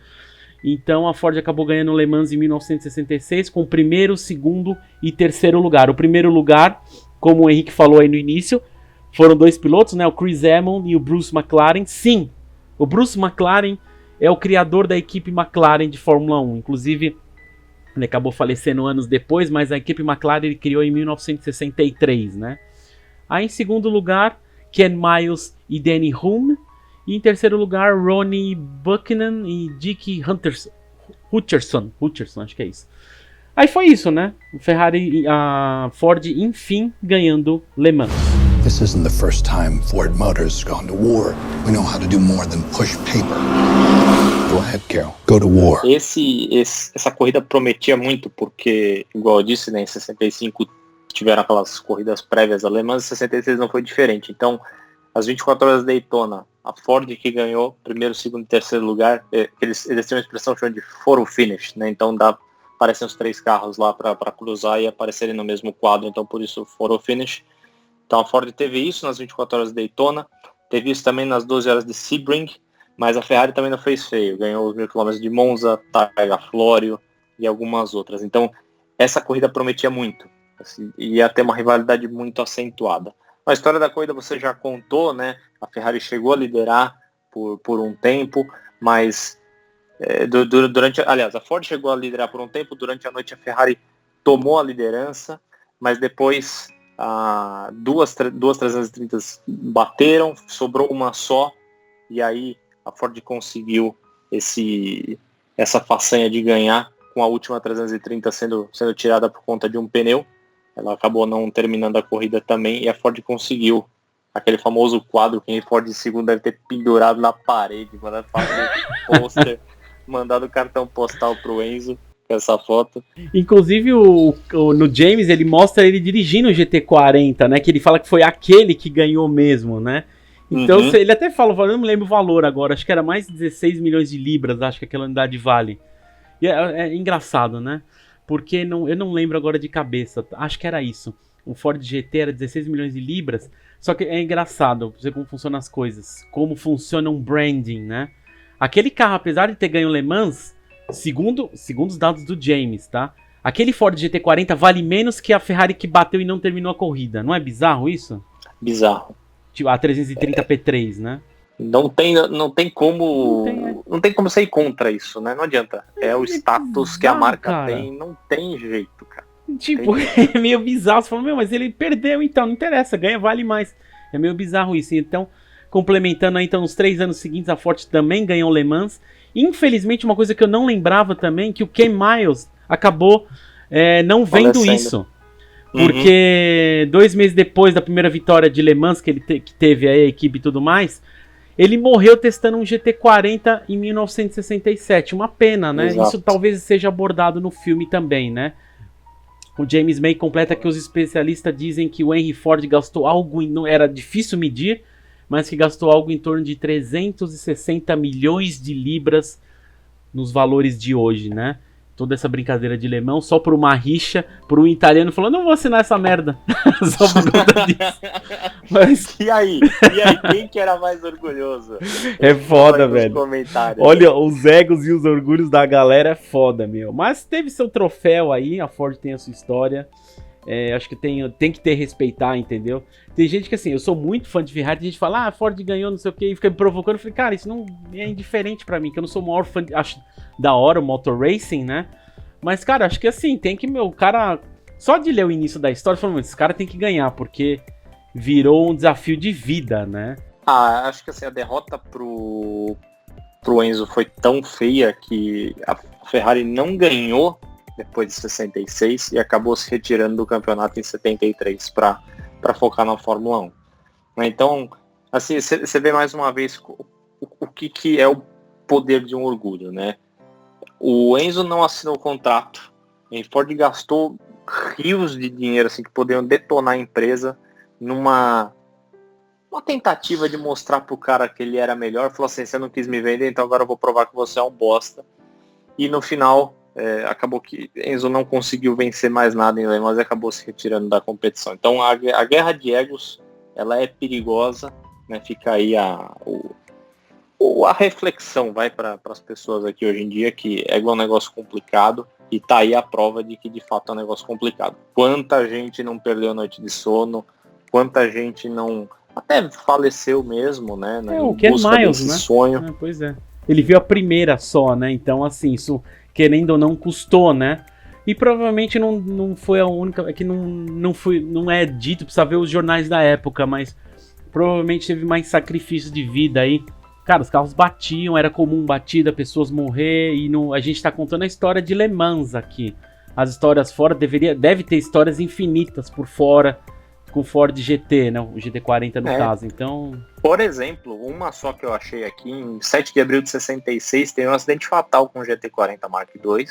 Então a Ford acabou ganhando Le Mans em 1966 com o primeiro, segundo e terceiro lugar. O primeiro lugar, como o Henrique falou aí no início, foram 2 pilotos, né? O Chris Amon e o Bruce McLaren. Sim, o Bruce McLaren é o criador da equipe McLaren de Fórmula 1. Inclusive, Ele acabou falecendo anos depois, mas a equipe McLaren ele criou em 1963, né? Aí em segundo lugar, Ken Miles e Danny Hulme. E em terceiro lugar, Ronnie Buchanan e Dick Hutcherson, acho que é isso. Aí foi isso, né? A Ford, enfim, ganhando Le Mans. This isn't the first time Ford Motors has gone to war. We know how to do more than push paper. Go ahead, Carol. Go to war. Essa corrida prometia muito, porque, igual eu disse, né, em 65 tiveram aquelas corridas prévias alemãs, em 66 não foi diferente. Então, as 24 horas de Daytona, a Ford que ganhou primeiro, segundo e terceiro lugar, eles têm uma expressão chamada de photo finish, né? Então aparecem os 3 carros lá para cruzar e aparecerem no mesmo quadro, então por isso photo finish. Então a Ford teve isso nas 24 horas de Daytona, teve isso também nas 12 horas de Sebring, mas a Ferrari também não fez feio, ganhou os 1000 km de Monza, Targa Florio e algumas outras. Então essa corrida prometia muito, assim, ia ter uma rivalidade muito acentuada. A história da corrida você já contou, né? A Ferrari chegou a liderar por um tempo, mas a Ford chegou a liderar por um tempo, durante a noite a Ferrari tomou a liderança, mas depois duas 330 bateram, sobrou uma só, e aí a Ford conseguiu essa façanha de ganhar, com a última 330 sendo tirada por conta de um pneu. Ela acabou não terminando a corrida também, e a Ford conseguiu aquele famoso quadro que a Ford segundo deve ter pendurado na parede, mandado fazer pôster, mandado cartão postal pro Enzo com essa foto. Inclusive no James ele mostra ele dirigindo o GT40, né? Que ele fala que foi aquele que ganhou mesmo, né? Então ele até fala, eu não me lembro o valor agora, acho que era mais de 16 milhões de libras, acho que aquela unidade vale. E é engraçado, né? Porque eu não lembro agora de cabeça, acho que era isso. O Ford GT era 16 milhões de libras, só que é engraçado, pra você como funcionam as coisas, como funciona um branding, né? Aquele carro, apesar de ter ganho Le Mans, segundo os dados do James, tá? Aquele Ford GT40 vale menos que a Ferrari que bateu e não terminou a corrida. Não é bizarro isso? Bizarro. Tipo, a 330 P3, né? Não tem como você ir contra isso, né? Não adianta. É o status que a marca tem, não tem jeito, cara. Tipo, é meio bizarro. Você fala, mas ele perdeu então, não interessa, ganha, vale mais. É meio bizarro isso. Então, complementando aí, então, nos 3 anos seguintes, a Ford também ganhou Le Mans. Infelizmente, uma coisa que eu não lembrava também, que o Ken Miles acabou não vendo isso. Porque 2 meses depois da primeira vitória de Le Mans, que ele que teve aí a equipe e tudo mais, ele morreu testando um GT40 em 1967. Uma pena, né? Exato. Isso talvez seja abordado no filme também, né? O James May completa que os especialistas dizem que o Henry Ford gastou algo, era difícil medir, mas que gastou algo em torno de 360 milhões de libras nos valores de hoje, né? Toda essa brincadeira de Le Mans só por uma rixa, por um italiano falando, não vou assinar essa merda. Só por conta disso. Mas... E aí, quem que era mais orgulhoso? É foda, velho. Olha, os egos e os orgulhos da galera é foda, meu. Mas teve seu troféu aí, a Ford tem a sua história. Acho que tem que ter respeitar, entendeu? Tem gente que assim, eu sou muito fã de Ferrari, tem gente que fala, a Ford ganhou, não sei o que, e fica me provocando. Eu falei, cara, isso não é indiferente pra mim, que eu não sou o maior fã, acho da hora o Motor Racing, né? Mas, cara, acho que assim, tem que, o cara, só de ler o início da história, falando, esse cara tem que ganhar, porque virou um desafio de vida, né? Acho que assim, a derrota pro Enzo foi tão feia que a Ferrari não ganhou depois de 66 e acabou se retirando do campeonato em 73 para focar na Fórmula 1. Então, assim, você vê mais uma vez o que é o poder de um orgulho, né? O Enzo não assinou o contrato, a Ford gastou rios de dinheiro assim, que poderiam detonar a empresa numa tentativa de mostrar pro cara que ele era melhor. Falou assim, você não quis me vender, então agora eu vou provar que você é um bosta. E no final... acabou que Enzo não conseguiu vencer mais nada em Le Mans e acabou se retirando da competição. Então a guerra de egos, ela é perigosa, né? Fica aí a reflexão, vai para as pessoas aqui hoje em dia, que ego é um negócio complicado, e tá aí a prova de que de fato é um negócio complicado. Quanta gente não perdeu noite de sono, quanta gente não até faleceu mesmo, né? O Ken Miles, né? Sonho. Pois é. Ele viu a primeira só, né? Então assim, isso querendo ou não, custou, né? E provavelmente não foi a única, é que não é dito, precisa ver os jornais da época, mas provavelmente teve mais sacrifícios de vida aí. Cara, os carros batiam, era comum batida, pessoas morrer, e a gente tá contando a história de Le Mans aqui. As histórias fora, deve ter histórias infinitas por fora, com Ford GT, né? O GT40 no caso, então... Por exemplo, uma só que eu achei aqui, em 7 de abril de 66, teve um acidente fatal com o GT40 Mark II.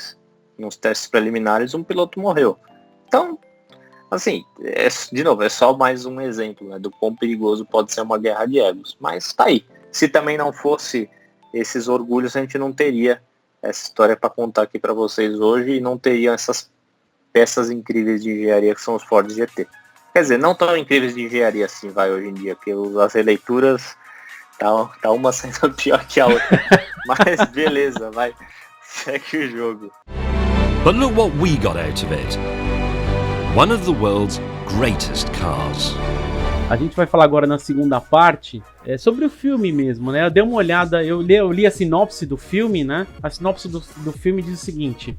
Nos testes preliminares, um piloto morreu. Então, assim, de novo, é só mais um exemplo, né, do quão perigoso pode ser uma guerra de egos. Mas tá aí. Se também não fosse esses orgulhos, a gente não teria essa história para contar aqui para vocês hoje e não teria essas peças incríveis de engenharia que são os Ford GT. Quer dizer, não tão incríveis de engenharia assim, vai, hoje em dia, porque as releituras tá uma sendo pior que a outra. Mas beleza, vai, segue o jogo. But look what we got out of it. One of the world's greatest cars. A gente vai falar agora na segunda parte sobre o filme mesmo, né? Eu dei uma olhada, eu li a sinopse do filme, né? A sinopse do filme diz o seguinte: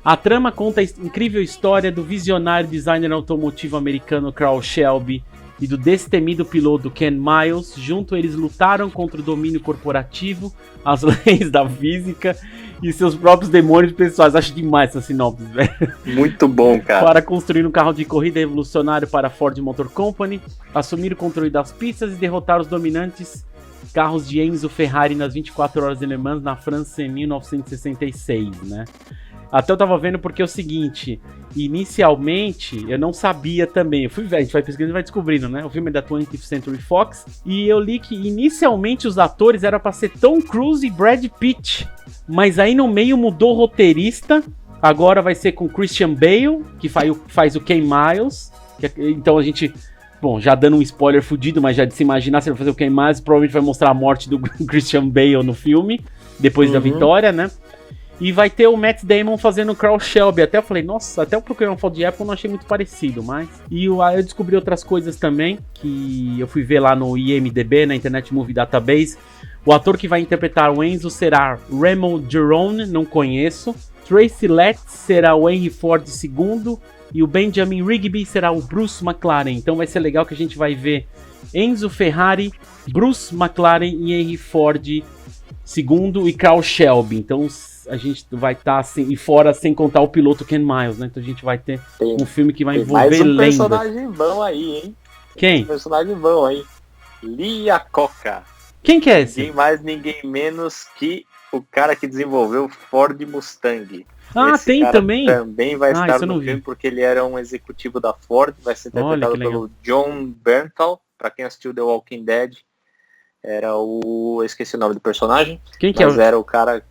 a trama conta a incrível história do visionário designer automotivo americano Carroll Shelby e do destemido piloto Ken Miles. Junto eles lutaram contra o domínio corporativo, as leis da física e seus próprios demônios pessoais. Acho demais essa sinopse, velho. Muito bom, cara. Para construir um carro de corrida revolucionário para a Ford Motor Company, assumir o controle das pistas e derrotar os dominantes carros de Enzo Ferrari nas 24 horas de Le Mans na França em 1966, né? Até eu tava vendo porque é o seguinte, inicialmente eu não sabia também, a gente vai pesquisando e vai descobrindo, né? O filme é da 20th Century Fox e eu li que inicialmente os atores eram pra ser Tom Cruise e Brad Pitt, mas aí no meio mudou o roteirista, agora vai ser com Christian Bale, que faz o Ken Miles, então a gente... Bom, já dando um spoiler fudido, mas já de se imaginar se ele vai fazer o Ken Miles, provavelmente vai mostrar a morte do Christian Bale no filme, depois da vitória, né? E vai ter o Matt Damon fazendo o Carroll Shelby. Até eu falei, nossa, até eu procurei uma foto de época, eu não achei muito parecido, mas... E eu descobri outras coisas também, que eu fui ver lá no IMDb, na Internet Movie Database. O ator que vai interpretar o Enzo será Remo Jerome, não conheço. Tracy Letts será o Henry Ford II. E o Benjamin Rigby será o Bruce McLaren. Então vai ser legal que a gente vai ver Enzo Ferrari, Bruce McLaren e Henry Ford II e Carroll Shelby. Então a gente vai estar assim, e fora sem contar o piloto Ken Miles, né? Então a gente vai ter um filme que vai envolver mais um lendas. Personagem bom aí, hein? Quem? Um personagem bom aí. Lee Iacocca. Quem que é esse? Ninguém mais, ninguém menos que o cara que desenvolveu o Ford Mustang. Ah, Esse tem cara também? Também vai estar no vi. filme porque ele era um executivo da Ford, vai ser interpretado pelo John Bernthal. Pra quem assistiu The Walking Dead, eu esqueci o nome do personagem. Quem que mas era o cara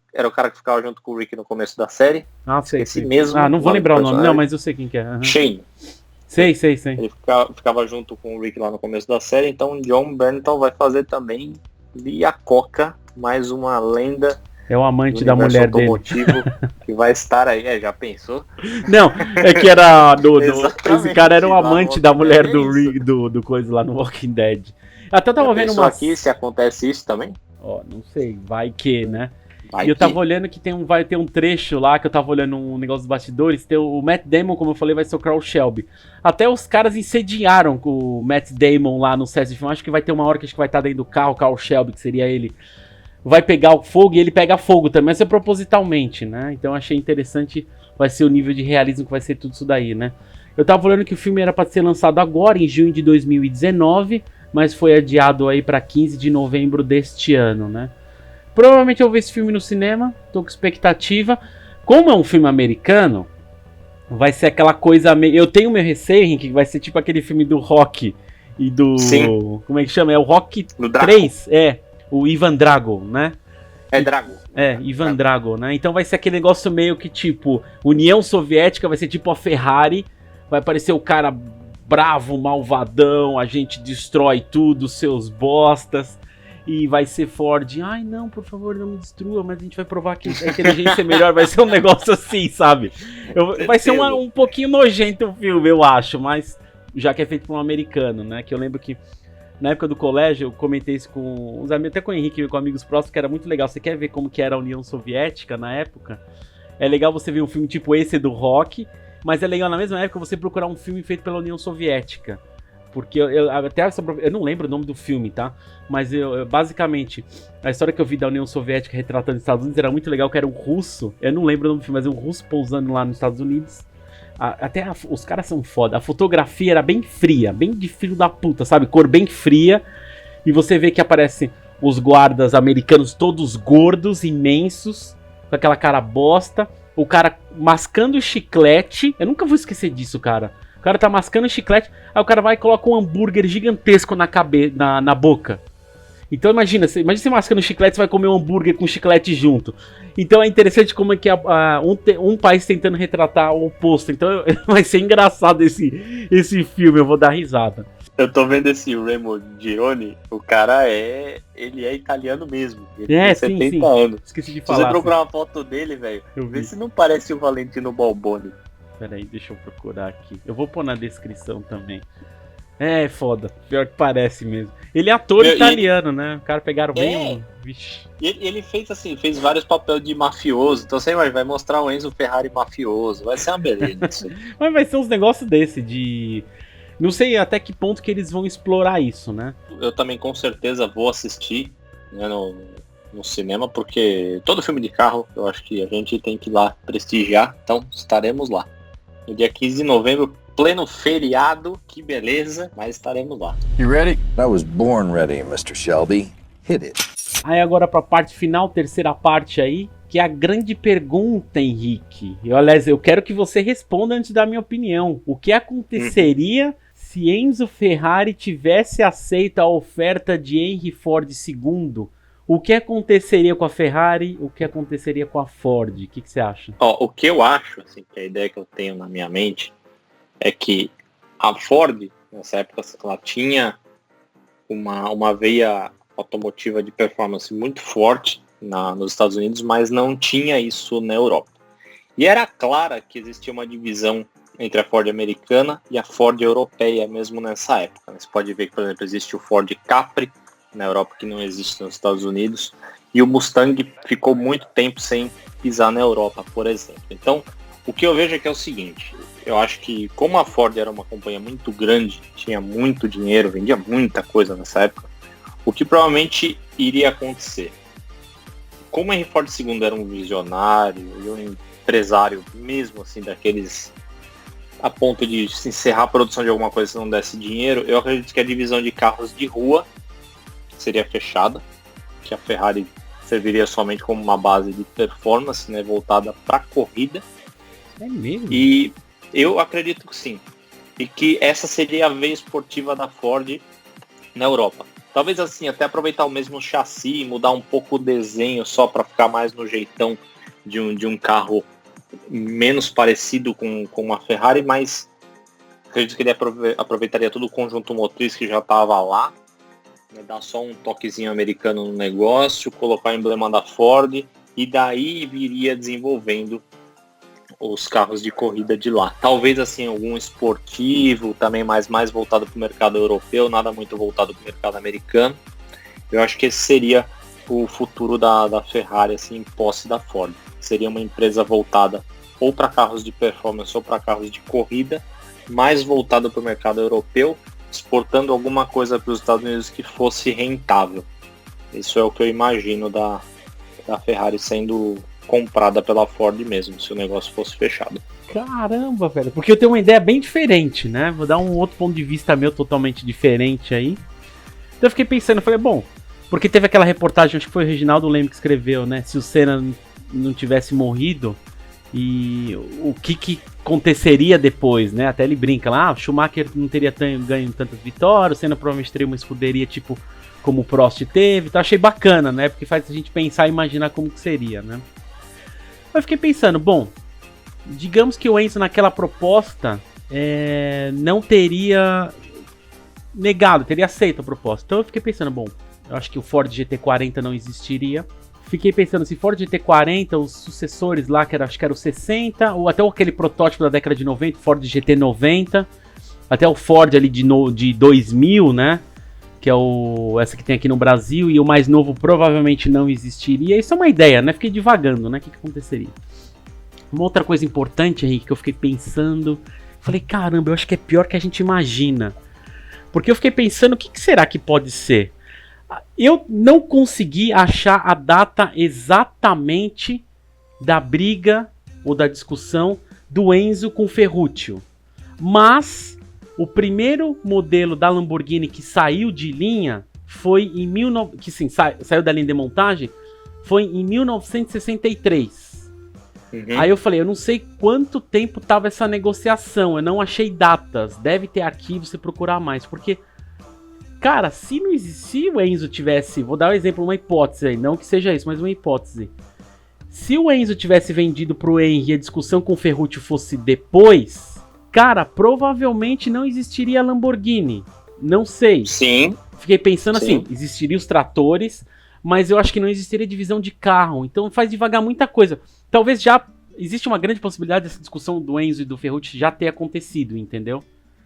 que ficava junto com o Rick no começo da série. Ah, sei. Mesmo. Ah, não vou lembrar o nome, não, mas eu sei quem que é. Uhum. Shane. Sei. Ele ficava junto com o Rick lá no começo da série, então John Bernthal vai fazer também Lee Iacocca, mais uma lenda. É o amante da mulher dele. Que vai estar aí, já pensou? Não, é que era esse cara era o amante da mulher do coisa lá no Walking Dead. Até eu tava vendo uma... aqui se acontece isso também? Ó, não sei, vai que, né? E eu tava olhando que vai ter um trecho lá, que eu tava olhando um negócio dos bastidores, tem o Matt Damon, como eu falei, vai ser o Carroll Shelby. Até os caras incendiaram com o Matt Damon lá no set de filme. Acho que vai ter uma hora que vai estar dentro do carro, o Carroll Shelby, que seria ele, vai pegar o fogo e ele pega fogo também, mas é propositalmente, né? Então eu achei interessante, vai ser o nível de realismo que vai ser tudo isso daí, né? Eu tava olhando que o filme era para ser lançado agora, em junho de 2019, mas foi adiado aí para 15 de novembro deste ano, né? Provavelmente eu vou ver esse filme no cinema, tô com expectativa. Como é um filme americano, vai ser aquela coisa... Eu tenho meu receio, Henrique, que vai ser tipo aquele filme do Rock e do... Sim. Como é que chama? É o Rock 3? O Ivan Drago, né? Drago. Ivan Drago, né? Então vai ser aquele negócio meio que tipo... União Soviética vai ser tipo a Ferrari, vai aparecer o cara bravo, malvadão, a gente destrói tudo, seus bostas... E vai ser Ford, ai não, por favor, não me destrua, mas a gente vai provar que a inteligência é melhor, vai ser um negócio assim, sabe? Vai ser um pouquinho nojento o filme, eu acho, mas já que é feito por um americano, né? Que eu lembro que na época do colégio eu comentei isso com uns amigos, até com o Henrique, com amigos próximos, que era muito legal. Você quer ver como que era a União Soviética na época? é legal você ver um filme tipo esse do Rock, mas é legal na mesma época você procurar um filme feito pela União Soviética. Porque eu não lembro o nome do filme, tá? Mas basicamente, a história que eu vi da União Soviética retratando os Estados Unidos era muito legal, que era um russo, eu não lembro o nome do filme, mas é um russo pousando lá nos Estados Unidos. Os caras são foda, a fotografia era bem fria, bem de filho da puta, sabe? Cor bem fria, e você vê que aparecem os guardas americanos todos gordos, imensos, com aquela cara bosta, o cara mascando chiclete, eu nunca vou esquecer disso, cara. O cara tá mascando chiclete, aí o cara vai e coloca um hambúrguer gigantesco na boca. Então imagina você mascando chiclete, você vai comer um hambúrguer com chiclete junto. Então é interessante como é que um país tentando retratar o oposto. Então vai ser engraçado esse filme, eu vou dar risada. Eu tô vendo esse Remo Gironi, o cara ele é italiano mesmo. Ele tem 70 anos. Esqueci de Se falar. você procurar uma foto dele, velho, vê se não parece o Valentino Balboni. Peraí, deixa eu procurar aqui. Eu vou pôr na descrição também. É foda. Pior que parece mesmo. Ele é ator italiano, né? O cara pegaram bem. Vixe. E ele fez vários papéis de mafioso. Então você vai mostrar o Enzo Ferrari mafioso. Vai ser uma beleza. Mas vai ser uns negócios desse de... Não sei até que ponto que eles vão explorar isso, né? Eu também com certeza vou assistir, né, no cinema, porque todo filme de carro eu acho que a gente tem que ir lá prestigiar. Então estaremos lá. No dia 15 de novembro, pleno feriado, que beleza, mas estaremos lá. You ready? I was born ready, Mr. Shelby. Hit it. Aí agora pra parte final, terceira parte aí, que é a grande pergunta, Henrique. Aliás, eu quero que você responda antes da minha opinião. O que aconteceria se Enzo Ferrari tivesse aceito a oferta de Henry Ford II? O que aconteceria com a Ferrari? O que aconteceria com a Ford? O que você acha? O que eu acho, assim, que a ideia que eu tenho na minha mente é que a Ford, nessa época, ela tinha uma veia automotiva de performance muito forte nos Estados Unidos, mas não tinha isso na Europa. E era clara que existia uma divisão entre a Ford americana e a Ford europeia, mesmo nessa época. Você pode ver que, por exemplo, existe o Ford Capri na Europa, que não existe nos Estados Unidos, e o Mustang ficou muito tempo sem pisar na Europa, por exemplo. Então, o que eu vejo é que é o seguinte: eu acho que, como a Ford era uma companhia muito grande, tinha muito dinheiro, vendia muita coisa nessa época, o que provavelmente iria acontecer? Como Henry Ford II era um visionário e um empresário mesmo assim daqueles a ponto de se encerrar a produção de alguma coisa se não desse dinheiro, eu acredito que a divisão de carros de rua seria fechada, que a Ferrari serviria somente como uma base de performance, né, voltada para corrida. É mesmo? E eu acredito que sim. E que essa seria a veia esportiva da Ford na Europa. Talvez assim, até aproveitar o mesmo chassi, mudar um pouco o desenho só para ficar mais no jeitão de um carro menos parecido com uma Ferrari, mas acredito que ele aproveitaria todo o conjunto motriz que já estava lá, né, dar só um toquezinho americano no negócio, colocar o emblema da Ford e daí viria desenvolvendo os carros de corrida de lá. Talvez assim algum esportivo, também mais voltado para o mercado europeu, nada muito voltado para o mercado americano. Eu acho que esse seria o futuro da Ferrari, assim, em posse da Ford. Seria uma empresa voltada ou para carros de performance ou para carros de corrida, mais voltado para o mercado europeu, exportando alguma coisa para os Estados Unidos que fosse rentável. Isso é o que eu imagino da Ferrari sendo comprada pela Ford mesmo, se o negócio fosse fechado. Caramba, velho, porque eu tenho uma ideia bem diferente, né? Vou dar um outro ponto de vista meu totalmente diferente aí. Então eu fiquei pensando, falei, bom, porque teve aquela reportagem, acho que foi o Reginaldo Leme que escreveu, né? Se o Senna não tivesse morrido, e o que aconteceria depois, né? Até ele brinca lá, o Schumacher não teria ganho tantas vitórias, o Senna provavelmente teria uma escuderia tipo como o Prost teve, então achei bacana, né? Porque faz a gente pensar e imaginar como que seria, né? Eu fiquei pensando, bom, digamos que o Enzo naquela proposta não teria negado, teria aceito a proposta. Então eu fiquei pensando, bom, eu acho que o Ford GT40 não existiria. Fiquei pensando, se Ford GT40, os sucessores lá, acho que era o 60, ou até aquele protótipo da década de 90, Ford GT90, até o Ford ali de 2000, né? Que é essa que tem aqui no Brasil, e o mais novo provavelmente não existiria. Isso é uma ideia, né? Fiquei divagando, né? O que aconteceria? Uma outra coisa importante, Henrique, que eu fiquei pensando, falei, caramba, eu acho que é pior que a gente imagina. Porque eu fiquei pensando, o que será que pode ser? Eu não consegui achar a data exatamente da briga ou da discussão do Enzo com o Ferruccio. Mas o primeiro modelo da Lamborghini que saiu de linha foi em saiu da linha de montagem foi em 1963. Aí eu falei, eu não sei quanto tempo tava essa negociação, eu não achei datas, deve ter aqui, você procurar mais, porque, cara, se o Enzo tivesse, vou dar um exemplo, uma hipótese aí, não que seja isso, mas uma hipótese. Se o Enzo tivesse vendido pro Henry e a discussão com o Ferruccio fosse depois, cara, provavelmente não existiria a Lamborghini. Não sei. Sim. Fiquei pensando assim, existiriam os tratores, mas eu acho que não existiria divisão de carro. Então faz devagar muita coisa. Talvez já existe uma grande possibilidade dessa discussão do Enzo e do Ferruccio já ter acontecido, entendeu?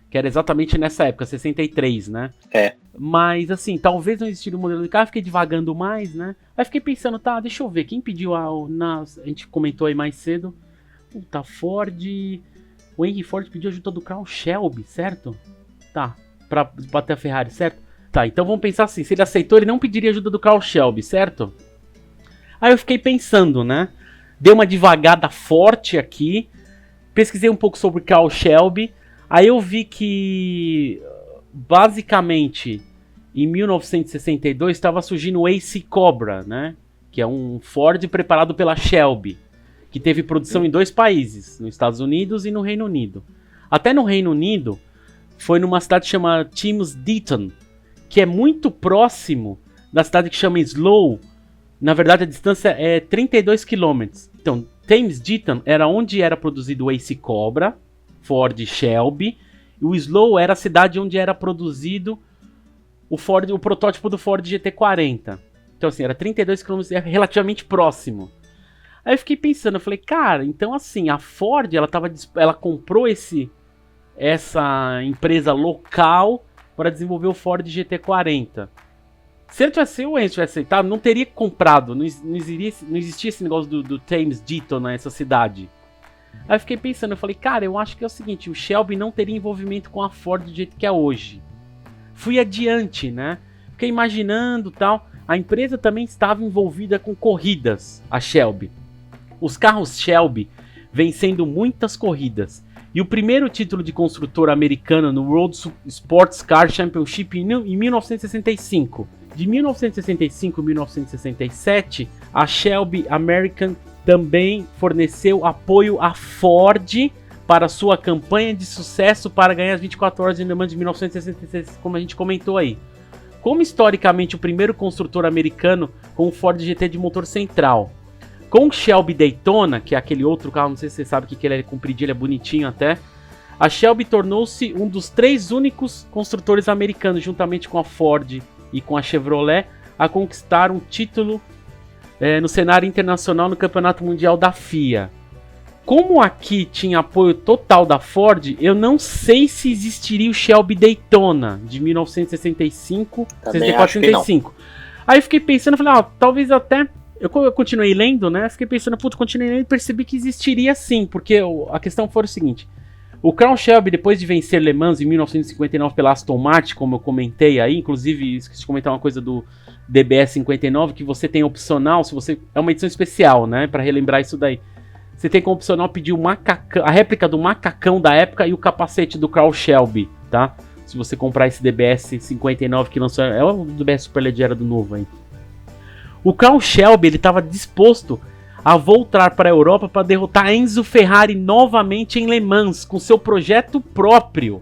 Que era exatamente nessa época, 63, né? É. Mas, assim, talvez não existiria um modelo de carro, fiquei divagando mais, né? Aí fiquei pensando, tá, deixa eu ver, quem pediu a gente comentou aí mais cedo, puta, Ford, o Henry Ford pediu ajuda do Carl Shelby, certo? Tá, pra bater a Ferrari, certo? Tá, então vamos pensar assim, se ele aceitou, ele não pediria ajuda do Carl Shelby, certo? Aí eu fiquei pensando, né? Dei uma divagada forte aqui, pesquisei um pouco sobre Carl Shelby. Aí eu vi que, basicamente, em 1962 estava surgindo o Ace Cobra, né? Que é um Ford preparado pela Shelby, que teve produção em 2 países, nos Estados Unidos e no Reino Unido. Até no Reino Unido, foi numa cidade chamada Thames Ditton, que é muito próximo da cidade que chama Slough. Na verdade, a distância é 32 km. Então, Thames Ditton era onde era produzido o Ace Cobra, Ford Shelby, e o Slough era a cidade onde era produzido o protótipo do Ford GT40. Então assim, era 32 km, relativamente próximo. Aí eu fiquei pensando, eu falei, cara, então assim, a Ford, ela comprou essa empresa local para desenvolver o Ford GT40. Se ele tivesse, o Enzo tivesse aceitado, não teria comprado, não existia esse negócio do Thames Ditton nessa cidade. Aí eu fiquei pensando, eu falei, cara, eu acho que é o seguinte, o Shelby não teria envolvimento com a Ford do jeito que é hoje. Fui adiante, né? Fiquei imaginando tal. A empresa também estava envolvida com corridas, a Shelby. Os carros Shelby vencendo muitas corridas. E o primeiro título de construtora americana no World Sports Car Championship em 1965. De 1965 a 1967, a Shelby American também forneceu apoio à Ford para sua campanha de sucesso para ganhar as 24 horas de Le Mans de 1966, como a gente comentou aí. Como historicamente o primeiro construtor americano com o Ford GT de motor central. Com o Shelby Daytona, que é aquele outro carro, não sei se você sabe que ele é compridinho, ele é bonitinho até, a Shelby tornou-se um dos 3 únicos construtores americanos, juntamente com a Ford e com a Chevrolet, a conquistar um título no cenário internacional no Campeonato Mundial da FIA. Como aqui tinha apoio total da Ford, eu não sei se existiria o Shelby Daytona de 1965, 64, 65. Aí eu fiquei pensando, falei, talvez até... Eu continuei lendo, né? Fiquei pensando, continuei lendo e percebi que existiria sim, porque a questão foi o seguinte. O Carl Shelby, depois de vencer Le Mans em 1959 pela Aston Martin, como eu comentei aí, inclusive esqueci de comentar uma coisa do DBS 59, que você tem opcional, se você é uma edição especial, né, para relembrar isso daí. Você tem como opcional pedir a réplica do macacão da época e o capacete do Carl Shelby, tá? Se você comprar esse DBS 59 que lançou, é o DBS Superleggera do novo aí. O Carl Shelby, ele estava disposto a voltar para a Europa para derrotar Enzo Ferrari novamente em Le Mans, com seu projeto próprio,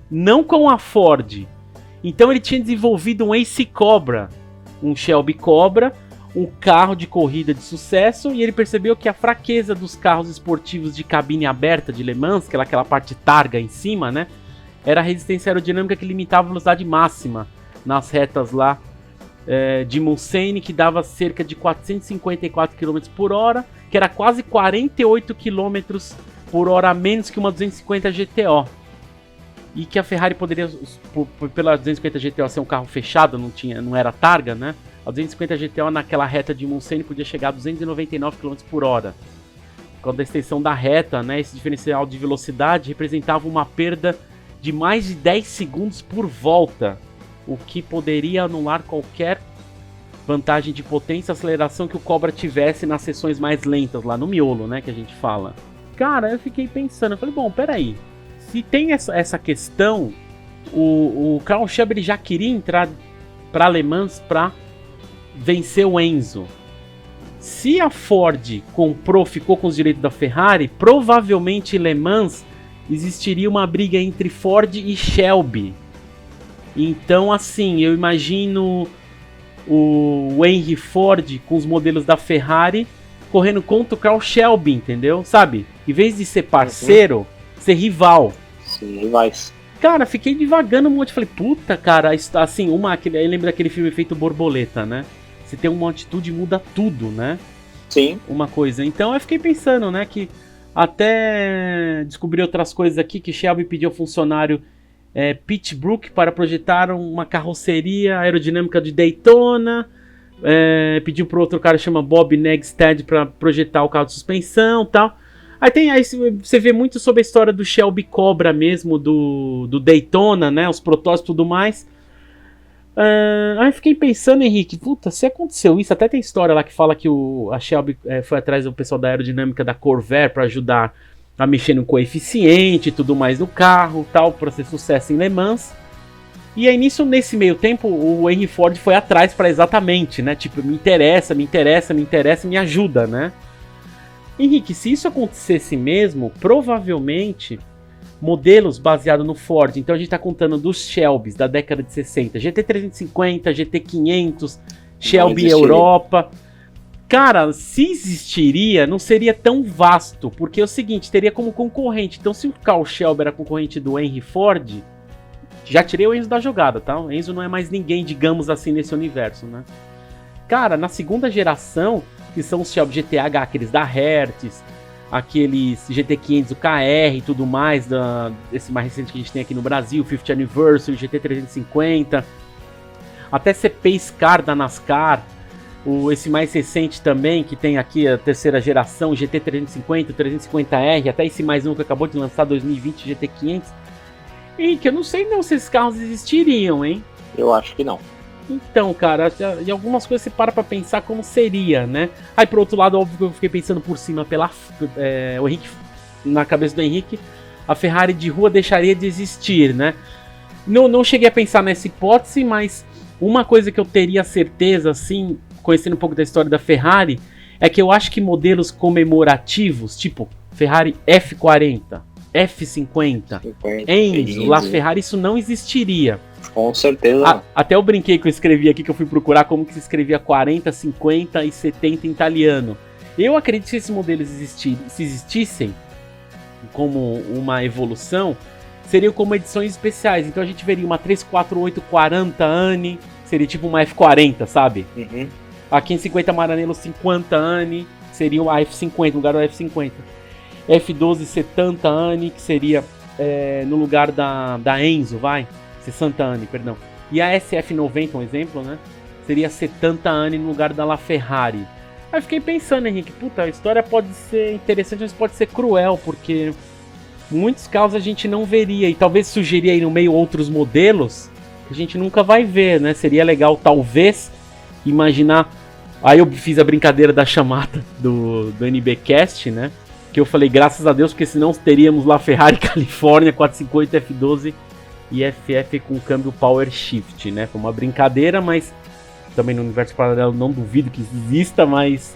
não com a Ford. Então ele tinha desenvolvido um Ace Cobra, um Shelby Cobra, um carro de corrida de sucesso, e ele percebeu que a fraqueza dos carros esportivos de cabine aberta de Le Mans, que é aquela parte targa em cima, né, era a resistência aerodinâmica que limitava a velocidade máxima nas retas lá de Mulsanne, que dava cerca de 454 km por hora, que era quase 48 km por hora a menos que uma 250 GTO. E que a Ferrari poderia, pela 250 GTO ser um carro fechado, não era targa, né? A 250 GTO naquela reta de Mulsanne podia chegar a 299 km por hora. causa da extensão da reta, né, esse diferencial de velocidade representava uma perda de mais de 10 segundos por volta, o que poderia anular qualquer vantagem de potência e aceleração que o Cobra tivesse nas sessões mais lentas, lá no miolo, né, que a gente fala. Cara, eu fiquei pensando, eu falei, bom, peraí, se tem essa questão, o Carl Shelby já queria entrar para Le Mans para vencer o Enzo. Se a Ford ficou com os direitos da Ferrari, provavelmente em Le Mans existiria uma briga entre Ford e Shelby. Então, assim, eu imagino o Henry Ford com os modelos da Ferrari correndo contra o Carl Shelby, entendeu? Sabe? Em vez de ser parceiro, ser rival. Sim, rivais. Cara, fiquei divagando um monte. Falei, puta, cara, assim, eu lembro daquele filme Efeito Borboleta, né? Você tem uma atitude, muda tudo, né? Sim. Uma coisa. Então eu fiquei pensando, né, que até descobri outras coisas aqui, que Shelby pediu ao funcionário Pete Brook para projetar uma carroceria aerodinâmica de Daytona, pediu para outro cara que chama Bob Negstad para projetar o carro de suspensão e tal. Aí você vê muito sobre a história do Shelby Cobra mesmo, do Daytona, né, os protótipos e tudo mais. Aí eu fiquei pensando, Henrique, puta, se aconteceu isso, até tem história lá que fala que a Shelby foi atrás do pessoal da aerodinâmica da Corvair para ajudar a mexer no coeficiente e tudo mais do carro, tal, para ser sucesso em Le Mans. E aí nesse meio tempo o Henry Ford foi atrás para exatamente, né, tipo, me interessa, me ajuda, né. Henrique, se isso acontecesse mesmo, provavelmente modelos baseados no Ford, então a gente está contando dos Shelbys da década de 60, GT350, GT500, Shelby Europa. Cara, se existiria, não seria tão vasto, porque é o seguinte, teria como concorrente. Então se o Carl Shelby era concorrente do Henry Ford, já tirei o Enzo da jogada, tá? O Enzo não é mais ninguém, digamos assim, nesse universo, né? Cara, na segunda geração, que são os Shelby GTH, aqueles da Hertz, aqueles GT500, o KR e tudo mais, esse mais recente que a gente tem aqui no Brasil, 50th Anniversary, GT350, até Pace Car da NASCAR, esse mais recente também, que tem aqui a terceira geração, GT350, 350R, até esse mais novo que acabou de lançar, 2020, GT500. E que eu não sei não se esses carros existiriam, hein? Eu acho que não. Então, cara, e algumas coisas você para pra pensar como seria, né? Aí, por outro lado, óbvio que eu fiquei pensando por cima o Henrique, na cabeça do Henrique, a Ferrari de rua deixaria de existir, né? Não cheguei a pensar nessa hipótese, mas uma coisa que eu teria certeza, assim, conhecendo um pouco da história da Ferrari, é que eu acho que modelos comemorativos, tipo Ferrari F40, F50, Enzo, LaFerrari, isso não existiria. Com certeza. Até eu brinquei que eu escrevi aqui, que eu fui procurar como que se escrevia 40, 50 e 70 em italiano. Eu acredito que esses modelos se existissem como uma evolução, seriam como edições especiais. Então a gente veria uma 348 40 Anni, seria tipo uma F40, sabe? Uhum. A 550 Maranello 50 Anni, seria a F50, no lugar da F50. F12 70 Anni, que seria no lugar da Enzo, 60 Anni, perdão. E a SF90, um exemplo, né? Seria 70 Anni no lugar da LaFerrari. Aí eu fiquei pensando, Henrique, puta, a história pode ser interessante, mas pode ser cruel, porque muitos carros a gente não veria, e talvez sugerir aí no meio outros modelos que a gente nunca vai ver, né? Seria legal, talvez, imaginar... Aí eu fiz a brincadeira da chamada do NBcast, né? Que eu falei, graças a Deus, porque senão teríamos lá Ferrari Califórnia 450 F12 e FF com câmbio Power Shift, né? Foi uma brincadeira, mas também no universo paralelo não duvido que exista, mas